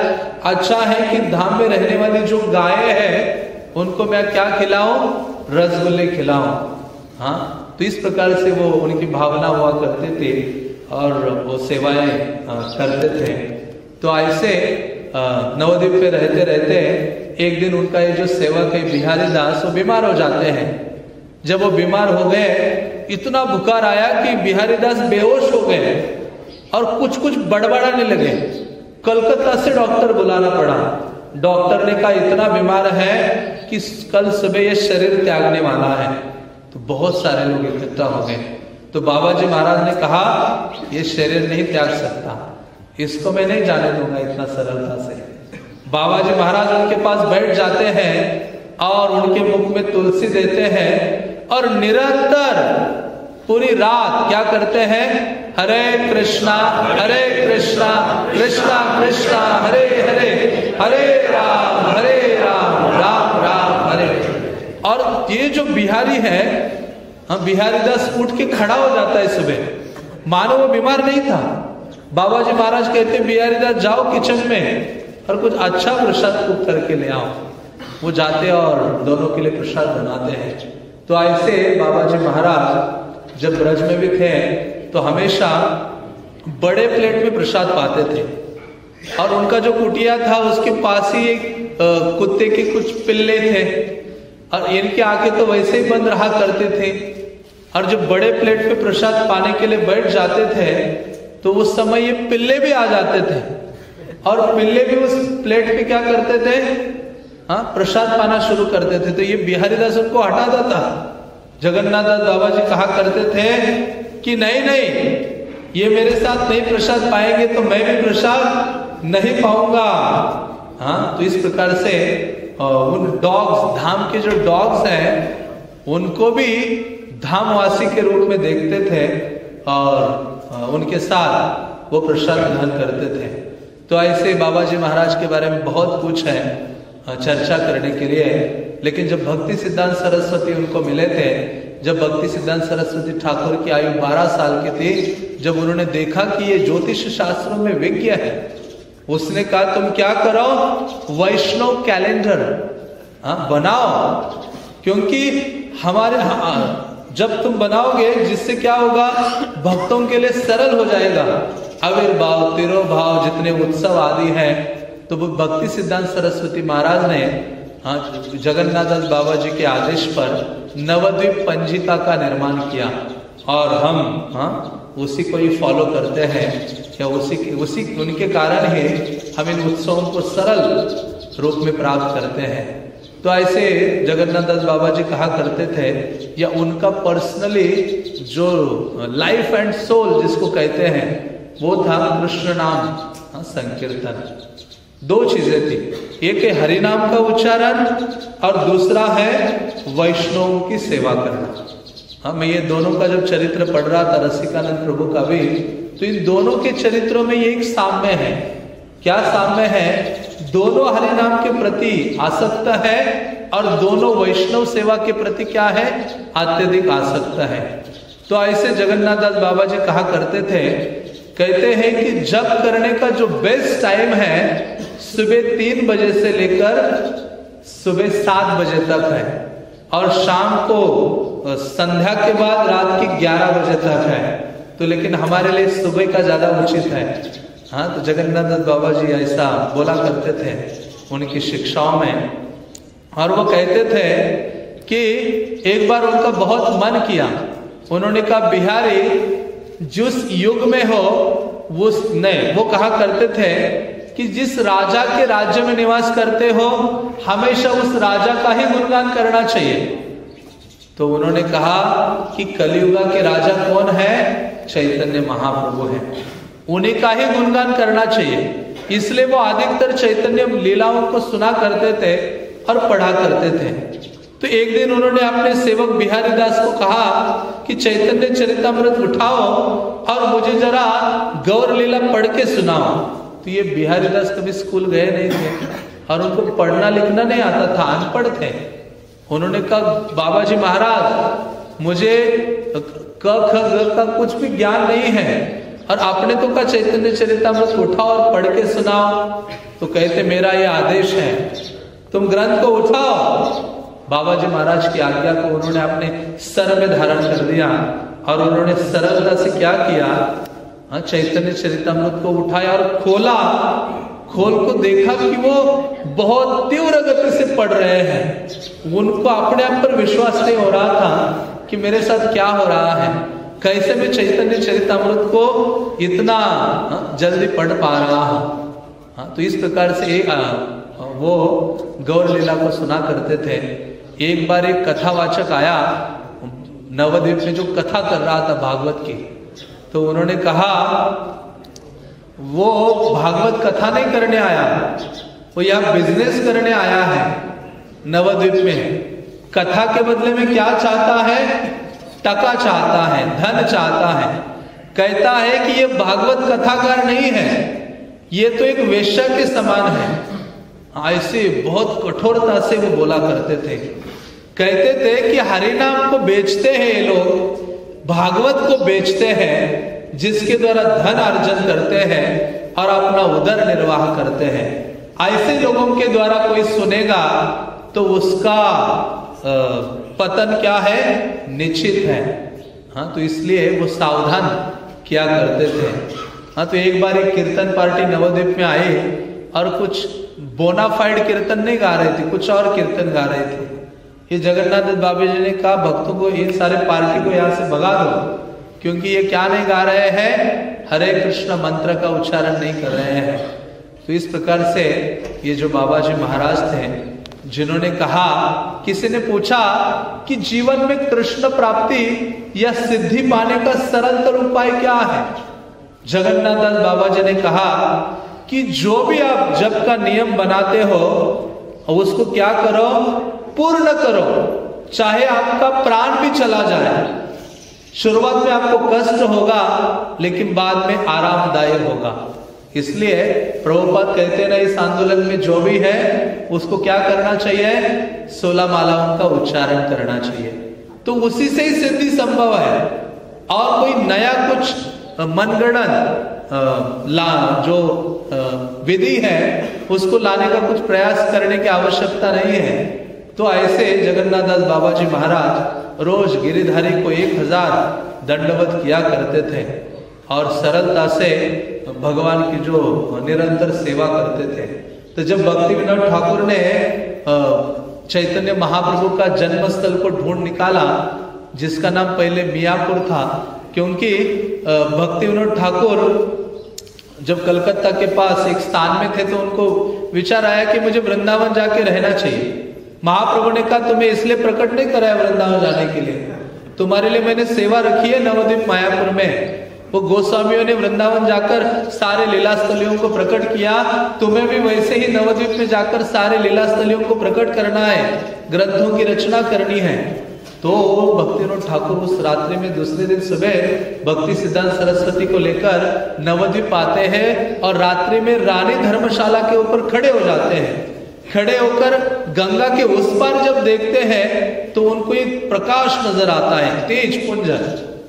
अच्छा है कि धाम में रहने वाली जो गायें हैं उनको मैं क्या खिलाऊं? रसगुल्ले खिलाऊं। हाँ, तो इस प्रकार से वो उनकी भावना हुआ करते थे और वो सेवाएं करते थे। तो ऐसे नवद्वीप पे रहते रहते एक दिन उनका ये जो सेवक है बिहारी दास वो बीमार हो जाते हैं। जब वो बीमार हो गए, इतना बुखार आया कि बिहारी दास बेहोश हो गए और कुछ कुछ बड़बड़ाने लगे। कलकत्ता से डॉक्टर बुलाना पड़ा। डॉक्टर ने कहा इतना बीमार है कि कल सुबह ये शरीर त्यागने वाला है। तो बहुत सारे लोग इकट्ठा हो गए। तो बाबा जी महाराज ने कहा ये शरीर नहीं त्याग सकता, इसको मैं नहीं जाने दूंगा इतना सरलता से। बाबा जी महाराज उनके पास बैठ जाते हैं और उनके मुख में तुलसी देते हैं और निरंतर पूरी रात क्या करते हैं, हरे कृष्णा कृष्णा कृष्णा हरे हरे, हरे राम राम राम हरे। और ये जो बिहारी है, हम बिहारी दास उठ के खड़ा हो जाता है सुबह, मानो वो बीमार नहीं था। बाबा जी महाराज कहते बिहारी दास जाओ किचन में और कुछ अच्छा प्रसाद कुक करके ले आओ। वो जाते और दोनों के लिए प्रसाद बनाते हैं। तो ऐसे बाबा जी महाराज जब ब्रज में भी थे तो हमेशा बड़े प्लेट में प्रसाद पाते थे और उनका जो कुटिया था उसके पास ही एक कुत्ते के कुछ पिल्ले थे और इनकी आंखें तो वैसे ही बंद रहा करते थे। और जब बड़े प्लेट पे प्रसाद पाने के लिए बैठ जाते थे तो उस समय ये पिल्ले भी आ जाते थे और पिल्ले भी उस प्लेट पे क्या करते थे, हाँ, प्रसाद पाना शुरू करते थे। तो ये बिहारी दास उनको हटाता था। जगन्नाथ दास बाबा जी कहा करते थे कि नहीं नहीं, ये मेरे साथ नहीं प्रसाद पाएंगे तो मैं भी प्रसाद नहीं पाऊंगा। हाँ, तो इस प्रकार से उन डॉग्स, धाम के जो डॉग्स हैं उनको भी धामवासी के रूप में देखते थे और उनके साथ वो प्रसाद ग्रहण करते थे। तो ऐसे बाबा जी महाराज के बारे में बहुत कुछ है चर्चा करने के लिए। लेकिन जब भक्ति सिद्धांत सरस्वती उनको मिले थे, जब भक्ति सिद्धांत सरस्वती ठाकुर की आयु 12 साल की थी, जब उन्होंने देखा कि ये ज्योतिष शास्त्रों में विज्ञ है, उसने कहा तुम क्या करो, वैष्णव कैलेंडर बनाओ, क्योंकि हमारे जब तुम बनाओगे जिससे क्या होगा, भक्तों के लिए सरल हो जाएगा। आविर्भाव, तिरोभाव, जितने उत्सव आदि हैं, तो वो भक्ति सिद्धांत सरस्वती महाराज ने जगन्नाथ दास बाबा जी के आदेश पर नवद्वीप पंजिका का निर्माण किया और हम उसी को ही फॉलो करते हैं। या उसी उनके कारण ही हम इन उत्सवों को सरल रूप में प्राप्त करते हैं। तो ऐसे जगन्नाथ दास बाबा जी कहा करते थे, या उनका पर्सनली जो लाइफ एंड सोल जिसको कहते हैं वो था कृष्ण नाम संकीर्तन। दो चीजें थी, एक है हरि नाम का उच्चारण और दूसरा है वैष्णव की सेवा करना। मैं ये दोनों का जब चरित्र पढ़ रहा था रसिकानंद प्रभु का भी, तो इन दोनों के चरित्रों में ये एक साम्य है। क्या साम्य है? दोनों हरि नाम के प्रति आसक्त है और दोनों वैष्णव सेवा के प्रति क्या है, अत्यधिक आसक्त है। तो ऐसे जगन्नाथ दास बाबा जी कहा करते थे, कहते हैं कि जप करने का जो बेस्ट टाइम है सुबह 3 बजे से लेकर सुबह 7 बजे तक है और शाम को संध्या के बाद रात के 11 बजे तक है। तो लेकिन हमारे लिए सुबह का ज्यादा उचित है। हाँ, तो जगन्नाथ दास बाबा जी ऐसा बोला करते थे उनकी शिक्षाओं में। और वो कहते थे कि एक बार उनका बहुत मन किया, उन्होंने कहा बिहारी जिस युग में हो वो कहा करते थे कि जिस राजा के राज्य में निवास करते हो हमेशा उस राजा का ही गुणगान करना चाहिए। तो उन्होंने कहा कि कलियुगा के राजा कौन है? चैतन्य महाप्रभु है, उन्हीं का ही गुणगान करना चाहिए। इसलिए वो अधिकतर चैतन्य लीलाओं को सुना करते थे और पढ़ा करते थे। तो एक दिन उन्होंने अपने सेवक बिहारी दास को कहा कि चैतन्य चरितमृत उठाओ और मुझे जरा गौर लीला पढ़ के सुनाओ। तो ये बिहारी दास कभी स्कूल गए नहीं थे और उनको पढ़ना लिखना नहीं आता था, अनपढ़ थे। उन्होंने कहा बाबा जी महाराज मुझे क ख ग का कुछ भी ज्ञान नहीं है और आपने तो कहा चैतन्य चरितमृत उठाओ और पढ़ के सुनाओ। तो कहते मेरा ये आदेश है, तुम ग्रंथ को उठाओ बाबा जी महाराज की आज्ञा को उन्होंने अपने सर में धारण कर दिया और उन्होंने सरलता से क्या किया, चैतन्य चरितमृत को उठाया और खोला। खोल को देखा कि वो बहुत तीव्र गति से पढ़ रहे हैं। उनको अपने आप पर विश्वास नहीं हो रहा था कि मेरे साथ क्या हो रहा है, कैसे मैं चैतन्य चरितमृत को इतना जल्दी पढ़ पा रहा हूं। तो इस प्रकार से वो गौर लीला को सुना करते थे। एक बार एक कथावाचक आया नवद्वीप में जो कथा कर रहा था भागवत की, तो उन्होंने कहा वो भागवत कथा नहीं करने आया, वो यहाँ बिजनेस करने आया है नवद्वीप में। कथा के बदले में क्या चाहता है, टका चाहता है, धन चाहता है। कहता है कि ये भागवत कथाकार नहीं है, ये तो एक वेश्या के समान है। ऐसे बहुत कठोरता से वो बोला करते थे। कहते थे कि हरिनाम को बेचते हैं ये लोग, भागवत को बेचते हैं, जिसके द्वारा धन अर्जन करते हैं और अपना उदर निर्वाह करते हैं। ऐसे लोगों के द्वारा कोई सुनेगा तो उसका पतन क्या है, निश्चित है। तो इसलिए वो सावधान किया करते थे। तो एक बार एक कीर्तन पार्टी नवद्वीप में आई और कुछ बोनाफाइड कीर्तन नहीं गा रहे थे, कुछ और कीर्तन गा रहे थे। ये जगन्नाथ बाबा जी ने कहा भक्तों को, इन सारे पार्टी को यहाँ से भगा दो, क्योंकि ये क्या नहीं गा रहे हैं, हरे कृष्ण मंत्र का उच्चारण नहीं कर रहे हैं। तो इस प्रकार से ये जो बाबा जी महाराज थे, जिन्होंने कहा, किसी ने पूछा कि जीवन में कृष्ण प्राप्ति या सिद्धि पाने का सरलतम उपाय क्या है। जगन्नाथ दास बाबा जी ने कहा कि जो भी आप जप का नियम बनाते हो उसको क्या करो, पूर्ण करो, चाहे आपका प्राण भी चला जाए। शुरुआत में आपको कष्ट होगा लेकिन बाद में आरामदायक होगा। इसलिए प्रभुपाद कहते हैं ना, इस आंदोलन में जो भी है उसको क्या करना चाहिए, 16 मालाओं का उच्चारण करना चाहिए। तो उसी से ही सिद्धि संभव है। और कोई नया कुछ मनगढ़ंत जो विधि है उसको लाने का कुछ प्रयास करने की आवश्यकता नहीं है। तो ऐसे जगन्नाथ दास बाबा जी महाराज रोज गिरिधारी को 1000 दंडवत किया करते थे और सरलता से भगवान की जो निरंतर सेवा करते थे। तो जब भक्ति विनोद ठाकुर ने चैतन्य महाप्रभु का जन्मस्थल को ढूंढ निकाला, जिसका नाम पहले मियापुर था, क्योंकि भक्ति विनोद ठाकुर जब कलकत्ता के पास एक स्थान में थे तो उनको विचार आया कि मुझे वृंदावन जाके रहना चाहिए। महाप्रभु ने कहा, तुम्हें इसलिए प्रकट नहीं कराया वृंदावन जाने के लिए, तुम्हारे लिए मैंने सेवा रखी है नवद्वीप मायापुर में। वो गोस्वामियों ने वृंदावन जाकर सारे लीला स्थलियों को प्रकट किया, तुम्हें भी वैसे ही नवद्वीप में जाकर सारे लीला स्थलियों को प्रकट करना है, ग्रंथों की रचना करनी है। तो भक्ति विनोद ठाकुर उस रात्रि में दूसरे दिन सुबह भक्ति सिद्धांत सरस्वती को लेकर नवद्वीप आते हैं और रात्रि में रानी धर्मशाला के ऊपर खड़े हो जाते हैं। खड़े होकर गंगा के उस पार जब देखते हैं तो उनको एक प्रकाश नजर आता है, तेज पुंज।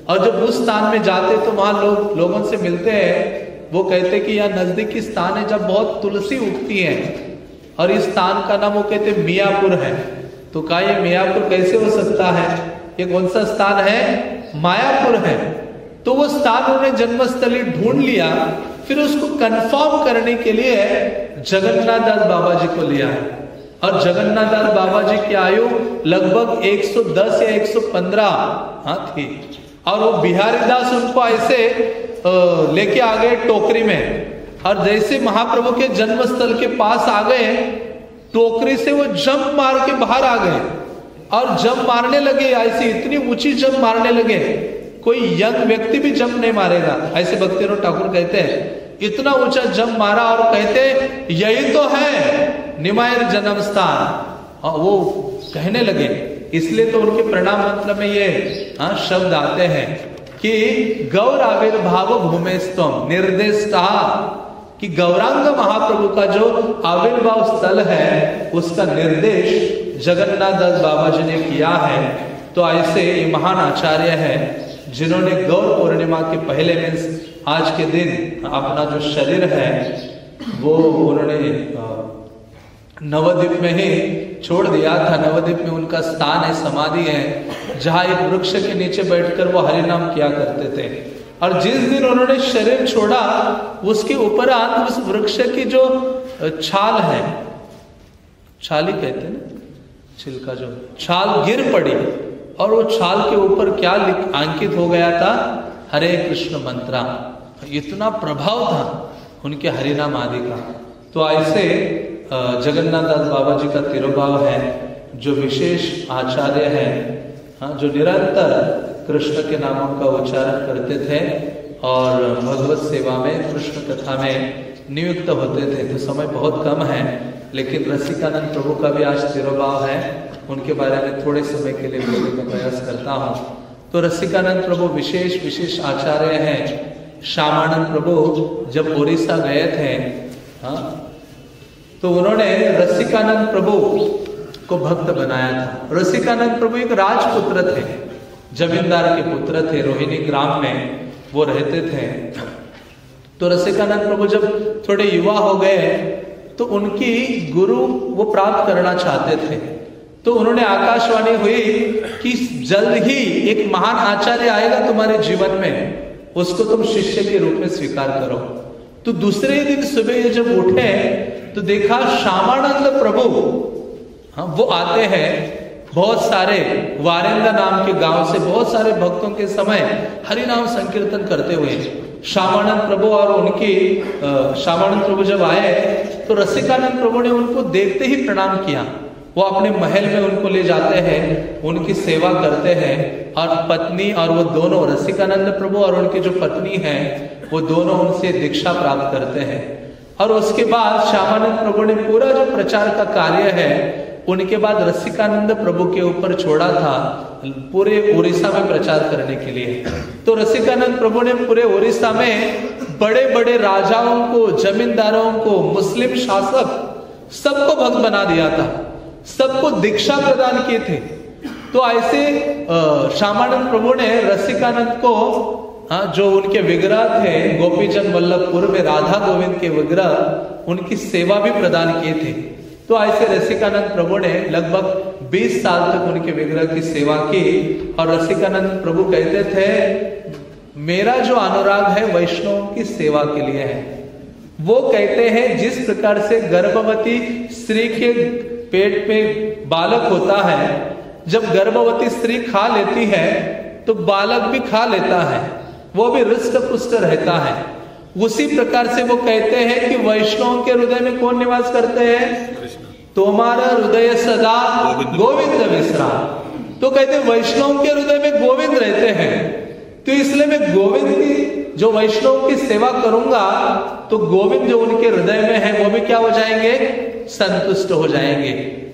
और जब उस स्थान में जाते तो वहां लोगों से मिलते हैं, वो कहते कि यह नजदीकी स्थान है जब बहुत तुलसी उगती है और इस स्थान का नाम वो कहते मियापुर है। तो कहा ये मियापुर कैसे हो सकता है, ये कौन सा स्थान है, मायापुर है। तो वो स्थान उन्होंने जन्मस्थली ढूंढ लिया, फिर उसको कंफर्म करने के लिए जगन्नाथ दास बाबा जी को लिया है। और जगन्नाथ दास बाबा जी की आयु लगभग 110 या 115 थी। और वो बिहारी दास उनको ऐसे लेके आ गए टोकरी में, और जैसे महाप्रभु के जन्मस्थल के पास आ गए, टोकरी से वो जंप मार के बाहर आ गए और जंप मारने लगे। ऐसे इतनी ऊंची जंप मारने लगे, कोई यंग व्यक्ति भी जंप नहीं मारेगा, ऐसे भक्ति विनोद ठाकुर कहते हैं। इतना ऊंचा जंप मारा और कहते यही तो है निमायर जन्म स्थान। और वो कहने लगे, इसलिए तो उनके प्रणाम मंत्र में ये शब्द आते हैं कि गौर आविर्भाव भूमेस्तम निर्देष्टा, कि गौरांग महाप्रभु का जो आविर्भाव स्थल है उसका निर्देश जगन्नाथ दास बाबा जी ने किया है। तो ऐसे ये महान आचार्य है जिन्होंने गौर पूर्णिमा के पहले मीन्स आज के दिन अपना जो शरीर है वो उन्होंने नवद्वीप में ही छोड़ दिया था। नवद्वीप में उनका स्थान है, समाधि है, जहाँ एक वृक्ष के नीचे बैठकर वो हरि नाम किया करते थे। और जिस दिन उन्होंने शरीर छोड़ा, उसके उपरांत उस वृक्ष की जो छाल है, छाल ही कहते हैं ना, छिलका, जो छाल गिर पड़ी और वो छाल के ऊपर क्या अंकित हो गया था, हरे कृष्ण मंत्रा। इतना प्रभाव था उनके हरिनाम आदि का। तो ऐसे जगन्नाथ दास बाबा जी का तिरुभाव है, जो विशेष आचार्य हैं, हाँ, जो निरंतर कृष्ण के नामों का उच्चारण करते थे और भगवत सेवा में, कृष्ण कथा में नियुक्त होते थे। तो समय बहुत कम है, लेकिन रसिकानंद प्रभु का भी आज तिरुभाव है, उनके बारे में थोड़े समय के लिए बोलने का प्रयास करता हूँ। तो रसिकानंद प्रभु विशेष आचार्य हैं। श्यामानंद प्रभु जब उड़ीसा गए थे, हाँ, तो उन्होंने रसिकानंद प्रभु को भक्त बनाया था। रसिकानंद प्रभु एक राजपुत्र थे, जमींदार के पुत्र थे, रोहिणी ग्राम में वो रहते थे। तो रसिकानंद प्रभु जब थोड़े युवा हो गए तो उनकी गुरु वो प्राप्त करना चाहते थे। तो उन्होंने आकाशवाणी हुई कि जल्द ही एक महान आचार्य आएगा तुम्हारे जीवन में, उसको तुम शिष्य के रूप में स्वीकार करो। तो दूसरे दिन सुबह जब उठे तो देखा श्यामानंद प्रभु, हाँ, वो आते हैं। बहुत सारे वारेंदा नाम के गांव से बहुत सारे भक्तों के समय हरि नाम संकीर्तन करते हुए श्यामानंद प्रभु और उनकी श्यामानंद प्रभु जब आए तो रसिकानंद प्रभु ने उनको देखते ही प्रणाम किया। वो अपने महल में उनको ले जाते हैं, उनकी सेवा करते हैं, और पत्नी और वो दोनों, रसिकानंद प्रभु और उनकी जो पत्नी है, वो दोनों उनसे दीक्षा प्राप्त करते हैं। और उसके बाद श्यामानंद प्रभु ने पूरा जो प्रचार का कार्य है, उनके बाद रसिकानंद प्रभु के ऊपर छोड़ा था पूरे उड़ीसा में प्रचार करने के लिए। तो रसिकानंद प्रभु ने पूरे उड़ीसा में बड़े बड़े राजाओं को, जमींदारों को, मुस्लिम शासक, सबको भक्त बना दिया था, सबको दीक्षा प्रदान किए थे। तो ऐसे श्यामानंद प्रभु ने रसिकानंद को, हाँ, जो उनके विग्रह थे गोपीचंद वल्लभपुर में, राधा गोविंद के विग्रह, उनकी सेवा भी प्रदान किए थे। तो ऐसे रसिकानंद प्रभु ने लगभग 20 साल तक उनके विग्रह की सेवा की। और रसिकानंद प्रभु कहते थे, मेरा जो अनुराग है वैष्णव की सेवा के लिए है। वो कहते हैं जिस प्रकार से गर्भवती स्त्री के पेट में बालक होता है, जब गर्भवती स्त्री खा लेती है तो बालक भी खा लेता है, वो भी हृष्ट पुष्ट रहता है। उसी प्रकार से वो कहते हैं कि वैष्णव के हृदय में कौन निवास करते हैं, तुम्हारा हृदय सदा गोविंद विश्राम। तो कहते हैं वैष्णव के हृदय में गोविंद रहते हैं, तो इसलिए मैं गोविंद की, जो वैष्णव की सेवा करूंगा, तो गोविंद जो उनके हृदय में है वो भी क्या हो जाएंगे, संतुष्ट हो जाएंगे।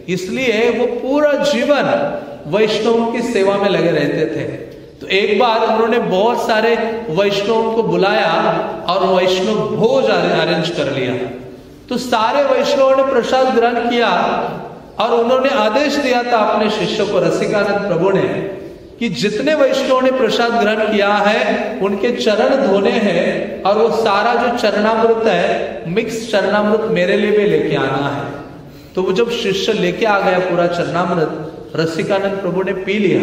इसलिए वो पूरा जीवन वैष्णव की सेवा में लगे रहते थे। तो एक बार उन्होंने बहुत सारे वैष्णवों को बुलाया और वैष्णव भोज अरेंज कर लिया। तो सारे वैष्णवों ने प्रसाद ग्रहण किया और उन्होंने आदेश दिया था अपने शिष्यों को, रसिकानंद प्रभु ने, कि जितने वैष्णवों ने प्रसाद ग्रहण किया है उनके चरण धोने हैं, और वो सारा जो चरणामृत है, मिक्स चरणामृत, मेरे लिए भी लेके आना है। तो वो जब शिष्य लेके आ गया पूरा चरणामृत, रसिकानंद प्रभु ने पी लिया।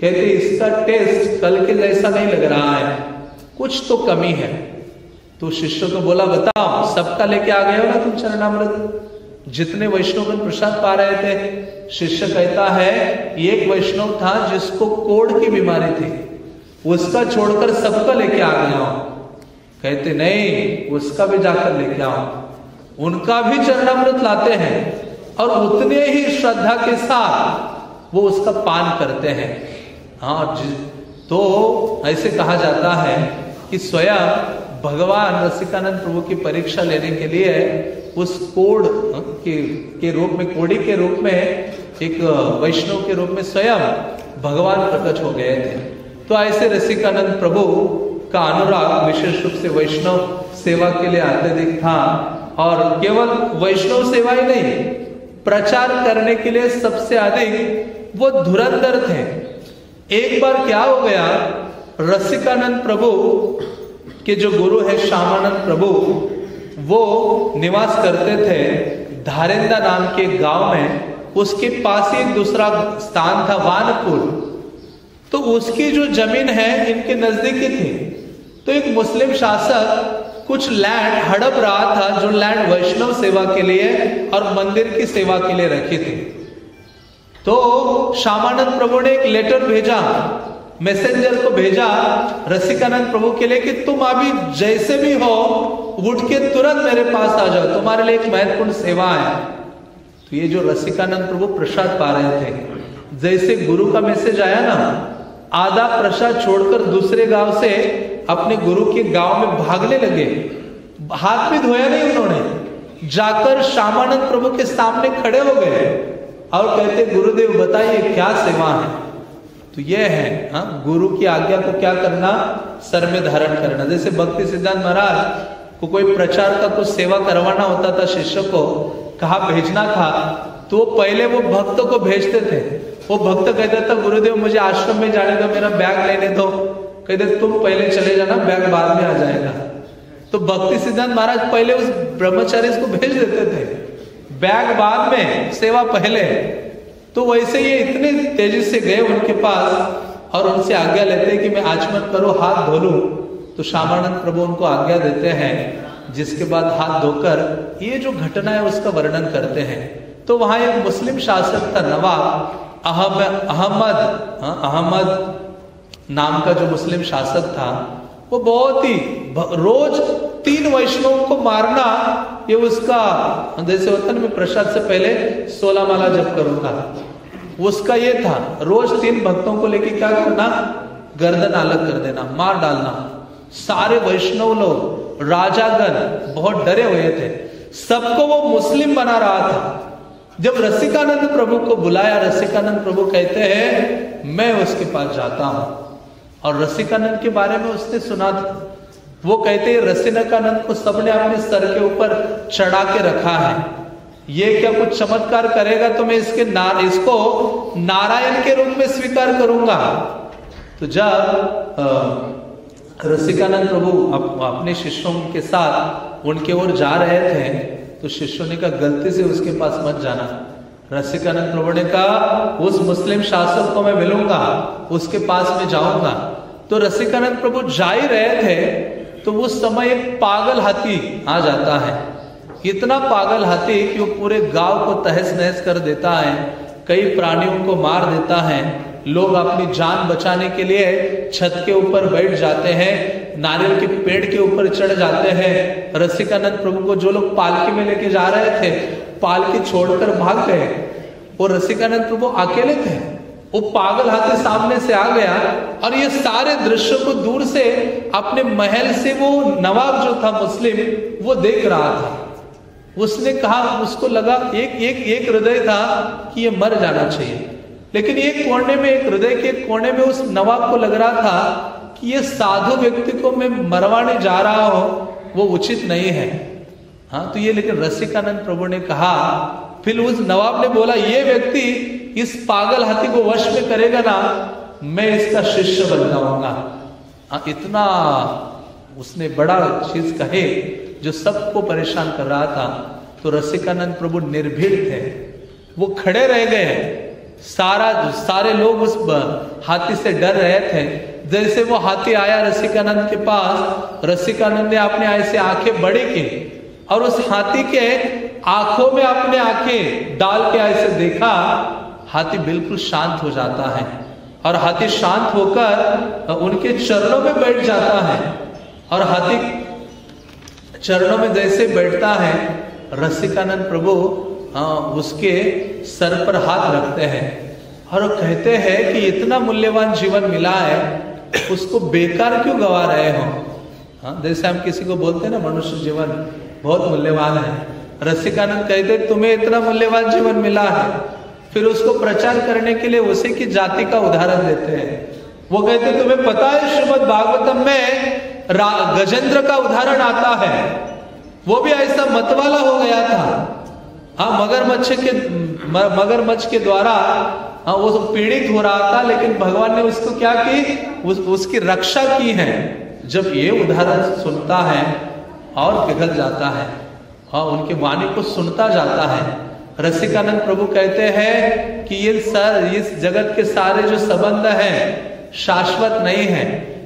कहते इसका टेस्ट कल के जैसा नहीं लग रहा है, कुछ तो कमी है। तो शिष्यों को बोला, बताओ, सबका लेके आ गए हो ना तुम चरणामृत, जितने वैष्णव प्रसाद पा रहे थे? शिष्य कहता है, एक वैष्णव था जिसको कोढ़ की बीमारी थी, उसका छोड़कर सबका लेके आ गया हूं। कहते नहीं, उसका भी जाकर लेके आओ। उनका भी चरणामृत लाते हैं और उतने ही श्रद्धा के साथ वो उसका पान करते हैं। हाँ, तो ऐसे कहा जाता है कि स्वयं भगवान रसिकानंद प्रभु की परीक्षा लेने के लिए उस कोढ़ के रूप में, कोढ़ी के रूप में, एक वैष्णव के रूप में स्वयं भगवान प्रकट हो गए थे। तो ऐसे रसिकानंद प्रभु का अनुराग विशेष रूप से वैष्णव सेवा के लिए अत्यधिक था। और केवल वैष्णव सेवा ही नहीं, प्रचार करने के लिए सबसे अधिक वो धुरंधर थे। एक बार क्या हो गया, रसिकानंद प्रभु के जो गुरु है श्यामानंद प्रभु, वो निवास करते थे धारेंदा नाम के गांव में, उसके पास ही एक दूसरा स्थान था वानपुर, तो उसकी जो जमीन है इनके नजदीकी थी। तो एक मुस्लिम शासक कुछ लैंड हड़प रहा था, जो लैंड वैष्णव सेवा के लिए और मंदिर की सेवा के लिए रखी थी। तो श्यामानंद प्रभु ने एक लेटर भेजा, मैसेंजर को भेजा रसिकानंद प्रभु के लिए कि तुम अभी जैसे भी हो उठ के तुरंत मेरे पास आ जाओ, तुम्हारे लिए एक महत्वपूर्ण सेवा है। तो ये जो रसिकानंद प्रभु प्रसाद पा रहे थे, जैसे गुरु का मैसेज आया ना, आधा प्रसाद छोड़कर दूसरे गांव से अपने गुरु के गांव में भागने लगे। हाथ भी धोया नहीं उन्होंने, जाकर श्यामानंद प्रभु के सामने खड़े हो गए और कहते गुरुदेव बताइए क्या सेवा है। तो ये है गुरु की आज्ञा को क्या करना, सर में धारण करना। जैसे भक्ति सिद्धांत महाराज को कोई प्रचार का कुछ सेवा करवाना होता था, शिष्य को कहा भेजना था, तो वो पहले वो भक्त को भेजते थे। वो भक्त कहता था गुरुदेव मुझे आश्रम में जाने दो, मेरा बैग लेने दो। कहते तुम पहले चले जाना, बैग बाद में आ जाएगा। तो भक्ति सिद्धांत महाराज पहले उस ब्रह्मचारी को भेज देते थे, बैग बाद में, सेवा पहले। तो वैसे ये इतने तेजी से गए उनके पास और उनसे आज्ञा लेते हैं कि मैं आचमन करो, हाथ धो लूं। तो श्यामानंद प्रभु उनको आज्ञा देते हैं, जिसके बाद हाथ धोकर ये जो घटना है उसका वर्णन करते हैं। तो वहां एक मुस्लिम शासक था, नवाब अहमद नाम का जो मुस्लिम शासक था, वो बहुत ही रोज 3 वैष्णवों को मारना, ये उसका जैसे होता ना, मैं प्रसाद से पहले 16 माला जप करूंगा, उसका ये था। रोज 3 भक्तों को लेके क्या करना, गर्दन अलग कर देना, मार डालना। सारे वैष्णव लोग, राजागण बहुत डरे हुए थे, सबको वो मुस्लिम बना रहा था। जब रसिकानंद प्रभु को बुलाया, रसिकानंद प्रभु कहते हैं मैं उसके पास जाता हूं, और रसिकानंद के बारे में उसने सुना था। वो कहते हैं रसिकानंद को सबने अपने सर के ऊपर चढ़ा के रखा है, ये क्या कुछ चमत्कार करेगा तो मैं इसको नारायण के रूप में स्वीकार करूंगा। तो जब रसिकानंद प्रभु अपने शिष्यों के साथ उनके ओर जा रहे थे, तो शिष्यों ने कहा गलती से उसके पास मत जाना। रसिकानंद प्रभु ने कहा उस मुस्लिम शासक को मैं मिलूंगा, उसके पास में जाऊंगा। तो रसिकानंद प्रभु जा ही रहे थे, तो उस समय एक पागल हाथी आ जाता है। इतना पागल हाथी कि वो पूरे गांव को तहस नहस कर देता है, कई प्राणियों को मार देता है। लोग अपनी जान बचाने के लिए छत के ऊपर बैठ जाते हैं, नारियल के पेड़ के ऊपर चढ़ जाते हैं। रसिकानंद प्रभु को जो लोग पालकी में लेके जा रहे थे, पालकी छोड़कर भाग गए। वो रसिकानंद प्रभु अकेले थे। वो पागल हाथी सामने से आ गया और ये सारे दृश्यों को दूर से अपने महल से वो नवाब जो था मुस्लिम, वो देख रहा था। उसने कहा, उसको लगा एक हृदय था कि ये मर जाना चाहिए, लेकिन एक कोने में, एक हृदय के कोने में उस नवाब को लग रहा था कि ये साधु व्यक्ति को मैं मरवाने जा रहा हूं, वो उचित नहीं है। तो ये, लेकिन रसिकानंद प्रभु ने कहा, फिर उस नवाब ने बोला ये व्यक्ति इस पागल हाथी को वश में करेगा ना, मैं इसका शिष्य बन जाऊंगा। इतना उसने बड़ा चीज कहे जो सबको परेशान कर रहा था। तो रसिकानंद प्रभु निर्भीक थे, वो खड़े रह गए। सारे लोग उस हाथी से डर रहे थे। जैसे वो हाथी आया रसिकानंद के पास, रसिकानंद ने अपने ऐसे आंखें बड़ी की और उस हाथी के आंखों में अपने आंखें डाल के ऐसे देखा। हाथी बिल्कुल शांत हो जाता है और हाथी शांत होकर उनके चरणों में बैठ जाता है। और हाथी चरणों में जैसे बैठता है, रसिकानंद प्रभु उसके सर पर हाथ रखते हैं और कहते हैं कि इतना मूल्यवान जीवन मिला है, उसको बेकार क्यों गवा रहे हो। जैसे हम किसी को बोलते हैं ना, मनुष्य जीवन बहुत मूल्यवान है। रसिकानंद कहते तुम्हें इतना मूल्यवान जीवन मिला है, फिर उसको प्रचार करने के लिए उसी की जाति का उदाहरण देते हैं। वो कहते तुम्हें पता है श्रीमद् भागवतम में गजेंद्र का उदाहरण आता है, वो भी ऐसा मतवाला हो गया था। मगरमच्छ के द्वारा वो पीड़ित हो रहा था, लेकिन भगवान ने उसको क्या की, उसकी रक्षा की है। जब ये उदाहरण सुनता है और पिघल जाता है हाँ, उनकी वाणी को सुनता जाता है। रसिकानंद प्रभु कहते हैं कि इस जगत के सारे जो संबंध हैं शाश्वत नहीं है।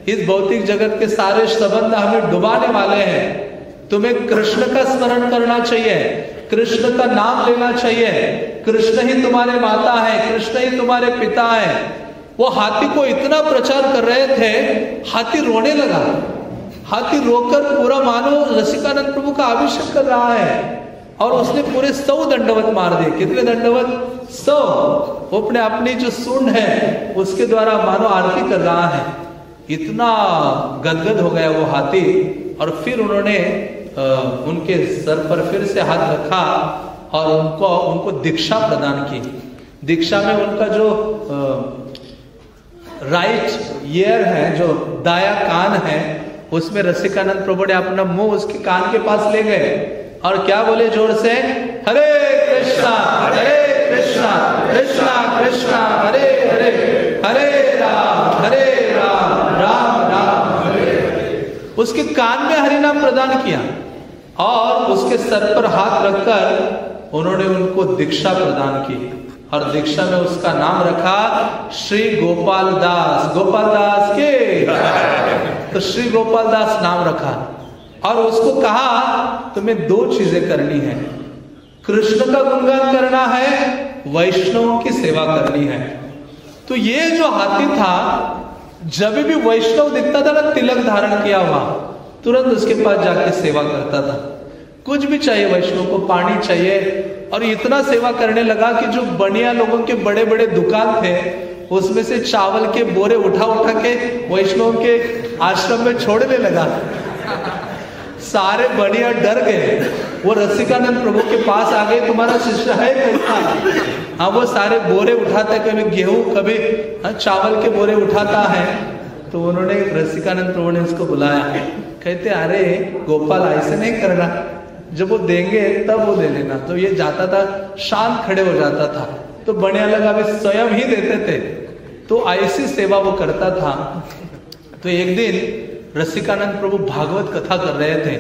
इस भौतिक जगत के सारे संबंध हमें डुबाने वाले हैं। तुम्हें कृष्ण का स्मरण करना चाहिए, कृष्ण का नाम लेना चाहिए। कृष्ण ही तुम्हारे माता है, कृष्ण ही तुम्हारे पिता है। वो हाथी को इतना प्रचार कर रहे थे, हाथी रोने लगा। हाथी रोकर पूरा मानो रसिकानंद प्रभु का अभिषेक कर रहा है, और उसने पूरे 100 दंडवत मार दिए। कितने दंडवत? 100। वो अपनी जो सूंड है उसके द्वारा मानो आरती कर रहा है। इतना गदगद हो गया वो हाथी, और फिर उन्होंने उनके सर पर फिर से हाथ रखा और उनको दीक्षा प्रदान की। दीक्षा में उनका जो राइट ईयर है, जो दाया कान है, उसमें रसिकानंद प्रभु ने अपना मुंह उसके कान के पास ले गए और क्या बोले जोर से? हरे कृष्णा कृष्णा कृष्णा हरे हरे, हरे राम राम राम हरे। उसके कान में हरि नाम प्रदान किया और उसके सर पर हाथ रखकर उन्होंने उनको दीक्षा प्रदान की, और दीक्षा में उसका नाम रखा श्री गोपाल दास। गोपाल दास के तो श्री गोपाल दास नाम रखा, और उसको कहा तुम्हें 2 चीजें करनी है, कृष्ण का गुणगान करना है, वैष्णवों की सेवा करनी है। तो ये जो हाथी था, जब भी वैष्णव दिखता था ना, तिलक धारण किया हुआ, तुरंत उसके पास जाके सेवा करता था। कुछ भी चाहिए वैष्णव को, पानी चाहिए, और इतना सेवा करने लगा कि जो बनिया लोगों के बड़े बड़े दुकान थे उसमें से चावल के बोरे उठा उठा के वैष्णव के आश्रम में छोड़ने लगा। सारे बनिया डर गए। वो रसिकानंद प्रभु के पास आ गए, तुम्हारा शिष्य है कैसा? हाँ, वो सारे बोरे उठाते, कभी गेहूं कभी चावल के बोरे उठाता है। तो उन्होंने रसिकानंद प्रभु ने उसको बुलाया, कहते अरे गोपाल ऐसे नहीं करना, जब वो देंगे तब वो दे लेना। तो ये जाता था, शांत खड़े हो जाता था, तो बनिया लगा भी स्वयं ही देते थे। तो ऐसी सेवा वो करता था। तो एक दिन रसिकानंद प्रभु भागवत कथा कर रहे थे,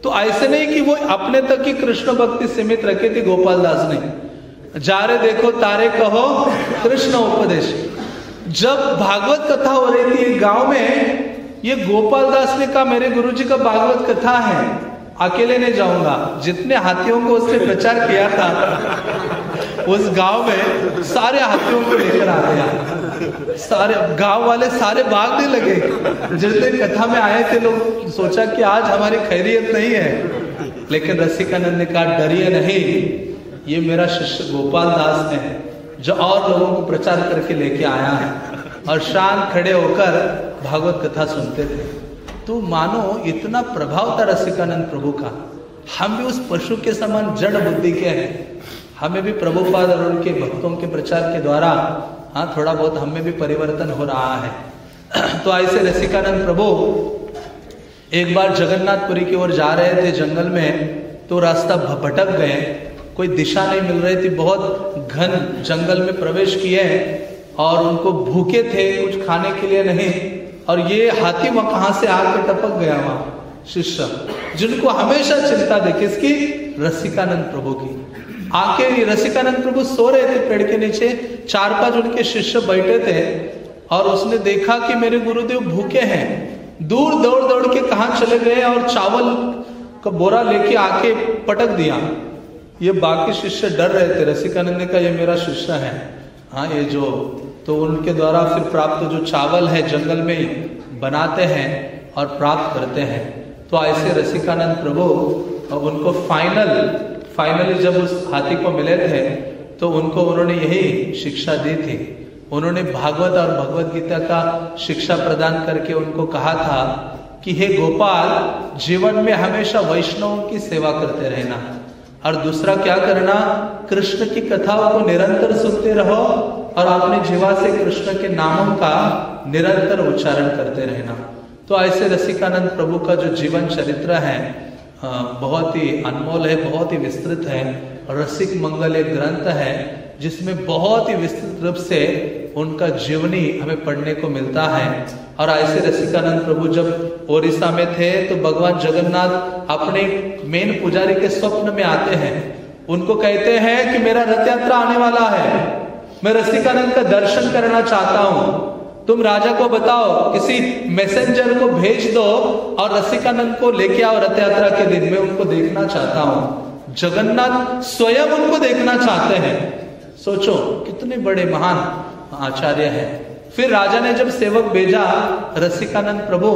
तो ऐसे नहीं कि वो अपने तक ही कृष्ण भक्ति सीमित रखे थे गोपाल दास ने। जा रे देखो तारे कहो कृष्ण उपदेश। जब भागवत कथा हो रही थी गांव में, ये गोपाल दास ने कहा मेरे गुरुजी का भागवत कथा है, अकेले नहीं जाऊंगा। जितने हाथियों को उसने प्रचार किया था उस गांव में सारे हाथियों को लेकर आ गया। सारे गांव वाले सारे भागने लगे। जितने कथा में आए थे लोग सोचा कि आज हमारी खैरियत नहीं है, लेकिन रसिकानंद ने कहा डरिए नहीं, ये मेरा शिष्य गोपाल दास है जो और लोगों को प्रचार करके लेके आया है। और शांत खड़े होकर भागवत कथा सुनते थे। तो मानो इतना प्रभाव था रसिकानंद प्रभु का। हम भी उस पशु के समान जड़ बुद्धि के हैं। हमें भी प्रभुपाद और उनके भक्तों के प्रचार के द्वारा थोड़ा बहुत हमें भी परिवर्तन हो रहा है। तो ऐसे रसिकानंद प्रभु एक बार जगन्नाथपुरी की ओर जा रहे थे जंगल में, तो रास्ता भटक गए, कोई दिशा नहीं मिल रही थी। बहुत घन जंगल में प्रवेश किए और उनको भूखे थे, कुछ खाने के लिए नहीं। और ये हाथी वहां कहां से आके टपक गया वहां शिष्य, जिनको हमेशा चिंता थी किसकी? रसिकानंद प्रभु की। आके रसिकानंद प्रभु सो रहे थे पेड़ के नीचे, 4-5 उनके शिष्य बैठे थे, और उसने देखा कि मेरे गुरुदेव भूखे हैं। दूर दौड़ दौड़ के कहां चले गए और चावल का बोरा लेके आके पटक दिया। ये बाकी शिष्य डर रहे थे। रसिकानंद ने कहा ये मेरा शिष्य है, हाँ ये जो, तो उनके द्वारा फिर प्राप्त जो चावल है जंगल में बनाते हैं और प्राप्त करते हैं। तो ऐसे रसिकानंद प्रभु उनको फाइनली जब उस हाथी को मिले थे, तो उन्होंने यही शिक्षा दी थी। उन्होंने भागवत और भगवत गीता का शिक्षा प्रदान करके उनको कहा था कि हे गोपाल, जीवन में हमेशा वैष्णवों की सेवा करते रहना, और दूसरा क्या करना, कृष्ण की कथाओं को निरंतर सुनते रहो और अपने जीवा से कृष्ण के नामों का निरंतर उच्चारण करते रहना। तो ऐसे रसिकानंद प्रभु का जो जीवन चरित्र है बहुत ही अनमोल है, बहुत ही विस्तृत है। रसिक मंगल एक ग्रंथ है जिसमें बहुत ही विस्तृत रूप से उनका जीवनी हमें पढ़ने को मिलता है। और ऐसे रसिकानंद प्रभु जब ओडिशा में थे तो भगवान जगन्नाथ अपने मेन पुजारी के स्वप्न में आते हैं, उनको कहते हैं कि मेरा रथ यात्रा आने वाला है, मैं रसिकानंद का दर्शन करना चाहता हूं, तुम राजा को बताओ किसी मैसेंजर को भेज दो और रसिकानंद को लेके आओ रथ यात्रा के दिन, मैं उनको देखना चाहता हूं। जगन्नाथ स्वयं उनको देखना चाहते हैं। सोचो कितने बड़े महान आचार्य हैं। फिर राजा ने जब सेवक भेजा, रसिकानंद प्रभु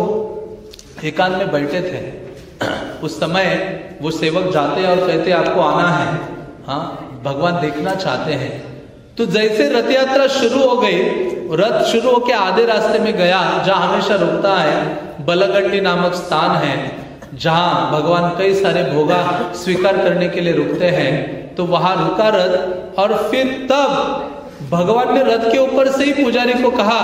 एकांत में बैठे थे, उस समय वो सेवक जाते और कहते आपको आना है, हाँ भगवान देखना चाहते हैं। तो जैसे रथ यात्रा शुरू हो गई, रथ शुरू होकर आधे रास्ते में गया जहां हमेशा रुकता है, बलगंडी नामक स्थान है जहां भगवान कई सारे भोगा स्वीकार करने के लिए रुकते हैं। तो वहां रुका रथ, और फिर तब भगवान ने रथ के ऊपर से ही पुजारी को कहा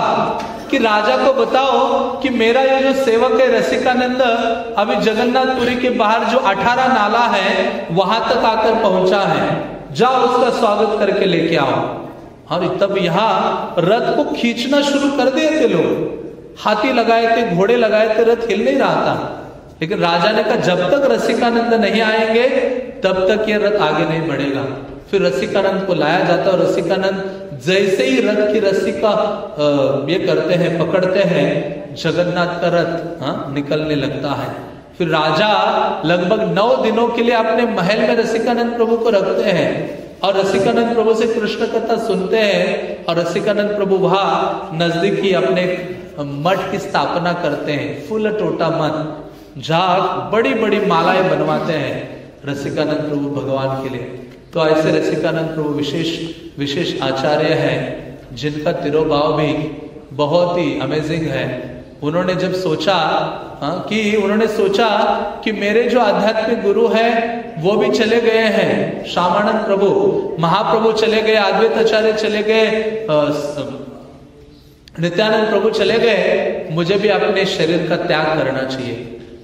कि राजा को बताओ कि मेरा ये जो सेवक है रसिकानंद अभी जगन्नाथपुरी के बाहर जो 18 नाला है वहां तक आकर पहुंचा है, जाओ उसका स्वागत करके लेके आओ। और तब यहाँ रथ को खींचना शुरू कर दिए थे लोग, हाथी लगाए थे, घोड़े लगाए थे, रथ हिल नहीं रहा था। लेकिन राजा ने कहा जब तक रसिकानंद नहीं आएंगे तब तक ये रथ आगे नहीं बढ़ेगा। फिर रसिकानंद को लाया जाता है और रसिकानंद जैसे ही रथ की रस्सी का ये करते हैं, पकड़ते हैं, जगन्नाथ का रथ निकलने लगता है। फिर राजा लगभग 9 दिनों के लिए अपने महल में रसिकानंद प्रभु को रखते हैं और रसिकानंद प्रभु से कृष्ण कथा सुनते हैं। और रसिकानंद प्रभु वहां नजदीक ही अपने मठ की स्थापना करते हैं, फुल टोटा मठ, जहां बड़ी बड़ी मालाएं बनवाते हैं रसिकानंद प्रभु भगवान के लिए। तो ऐसे रसिकानंद प्रभु विशेष आचार्य हैं जिनका तिरोभाव भी बहुत ही अमेजिंग है। उन्होंने जब सोचा कि मेरे जो आध्यात्मिक गुरु हैं वो भी चले गए हैं, श्यामानंद प्रभु महाप्रभु चले गए, अद्वैत आचार्य चले गए, नित्यानंद प्रभु चले गए, मुझे भी अपने शरीर का त्याग करना चाहिए।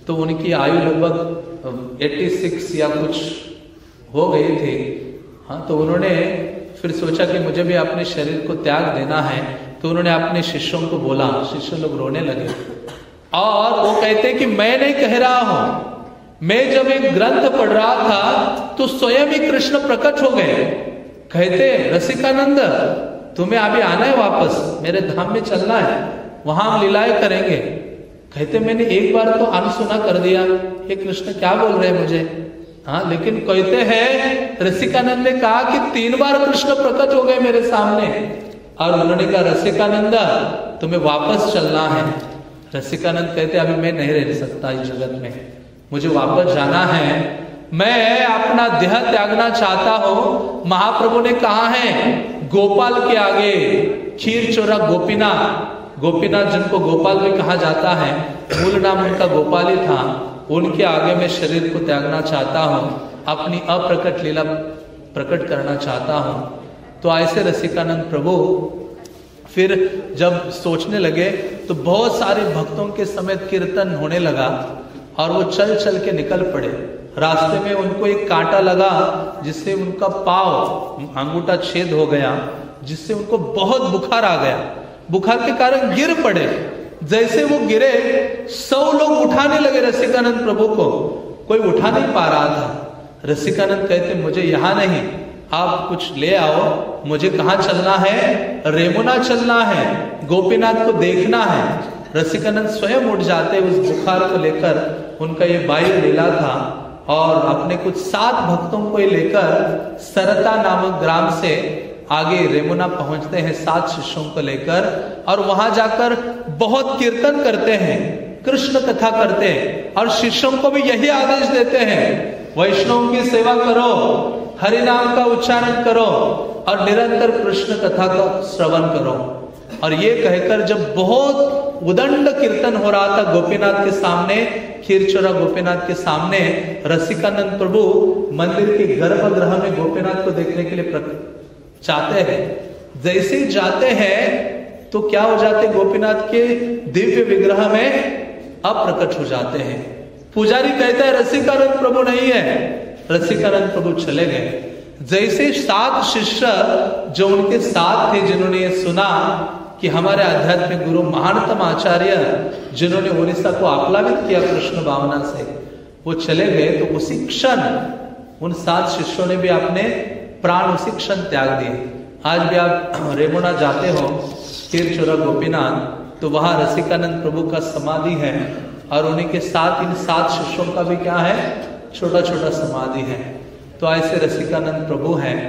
तो उनकी आयु लगभग 86 या कुछ हो गई थी। हाँ, तो उन्होंने फिर सोचा कि मुझे भी अपने शरीर को त्याग देना है। तो उन्होंने अपने शिष्यों को बोला, शिष्य लोग रोने लगे और वो कहते कि मैं नहीं कह रहा हूं, मैं जब एक ग्रंथ पढ़ रहा था तो स्वयं ही कृष्ण प्रकट हो गए। कहते रसिकानंद तुम्हें अभी आना है वापस, मेरे धाम में चलना है, वहां हम लीलाएं करेंगे। कहते मैंने एक बार तो अनसुना कर दिया, ये कृष्ण क्या बोल रहे हैं मुझे। हाँ, लेकिन कहते हैं रसिकानंद ने कहा कि 3 बार कृष्ण प्रकट हो गए मेरे सामने और उन्होंने कहा रसिकानंद तुम्हें वापस चलना है। रसिकानंद कहते अभी मैं नहीं रह सकता इस जगत में, मुझे वापस जाना है, मैं अपना देह त्यागना चाहता हूं। महाप्रभु ने कहा है गोपाल के आगे, खीर चोरा गोपीनाथ जिनको गोपाल भी कहा जाता है, मूल नाम उनका गोपाल ही था, उनके आगे मैं शरीर को त्यागना चाहता हूं, अपनी अप्रकट लीला प्रकट करना चाहता हूं। तो ऐसे रसिकानंद प्रभु फिर जब सोचने लगे तो बहुत सारे भक्तों के समेत कीर्तन होने लगा और वो चल चल के निकल पड़े। रास्ते में उनको एक कांटा लगा जिससे उनका पांव अंगूठा छेद हो गया, जिससे उनको बहुत बुखार आ गया। बुखार के कारण गिर पड़े। जैसे वो गिरे 100 लोग उठाने लगे रसिकानंद प्रभु को, कोई उठा नहीं पा रहा था। रसिकानंद कहते मुझे यहाँ नहीं, आप कुछ ले आओ, मुझे कहाँ चलना है, रेमुना चलना है, गोपीनाथ को देखना है। रसिकानंद स्वयं उठ जाते उस बुखार को लेकर, उनका ये वायु लीला था और अपने कुछ 7 भक्तों को लेकर सरता नामक ग्राम से आगे रेमुना पहुंचते हैं 7 शिष्यों को लेकर और वहां जाकर बहुत कीर्तन करते हैं, कृष्ण कथा करते हैं और शिष्यों को भी यही आदेश देते हैं वैष्णव की सेवा करो, हरि नाम का उच्चारण करो और निरंतर कृष्ण कथा का श्रवण करो। और ये कहकर जब बहुत उदंड कीर्तन हो रहा था गोपीनाथ के सामने, खीरचोरा गोपीनाथ के सामने, रसिकानंद प्रभु मंदिर के गर्भगृह में गोपीनाथ को देखने के लिए चाहते हैं। जैसे ही जाते हैं तो क्या हो जाते, गोपीनाथ के दिव्य विग्रह में अप्रकट हो जाते हैं। पुजारी कहता है रसिकानंद प्रभु नहीं है। रसिकानंद प्रभु चले गए। जैसे 7 शिष्य जो उनके साथ थे, जिन्होंने ये सुना कि हमारे आध्यात्मिक गुरु महानतम आचार्य जिन्होंने उड़ीसा को आप्लावित किया कृष्ण भावना से, वो चले गए, तो उसी क्षण उन 7 शिष्यों ने भी अपने प्राण उसी क्षण त्याग दिए। आज भी आप रेमुना जाते हो, तीरचोरा गोपीनाथ, तो वहां रसिकानंद प्रभु का समाधि है और उन्हीं के साथ इन 7 शिष्यों का भी क्या है, छोटा छोटा समाधि है। तो ऐसे रसिकानंद प्रभु हैं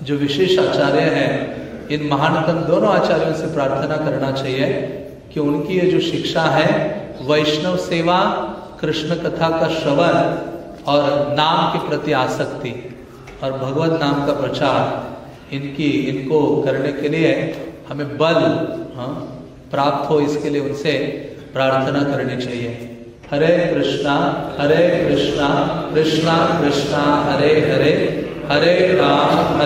जो विशेष आचार्य हैं। इन महानतम दोनों आचार्यों से प्रार्थना करना चाहिए कि उनकी ये जो शिक्षा है, वैष्णव सेवा, कृष्ण कथा का श्रवण और नाम के प्रति आसक्ति और भगवत नाम का प्रचार, इनको करने के लिए हमें बल प्राप्त हो, इसके लिए उनसे प्रार्थना करनी चाहिए। हरे कृष्णा कृष्णा कृष्णा हरे हरे, हरे राम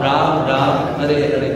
राम राम हरे हरे।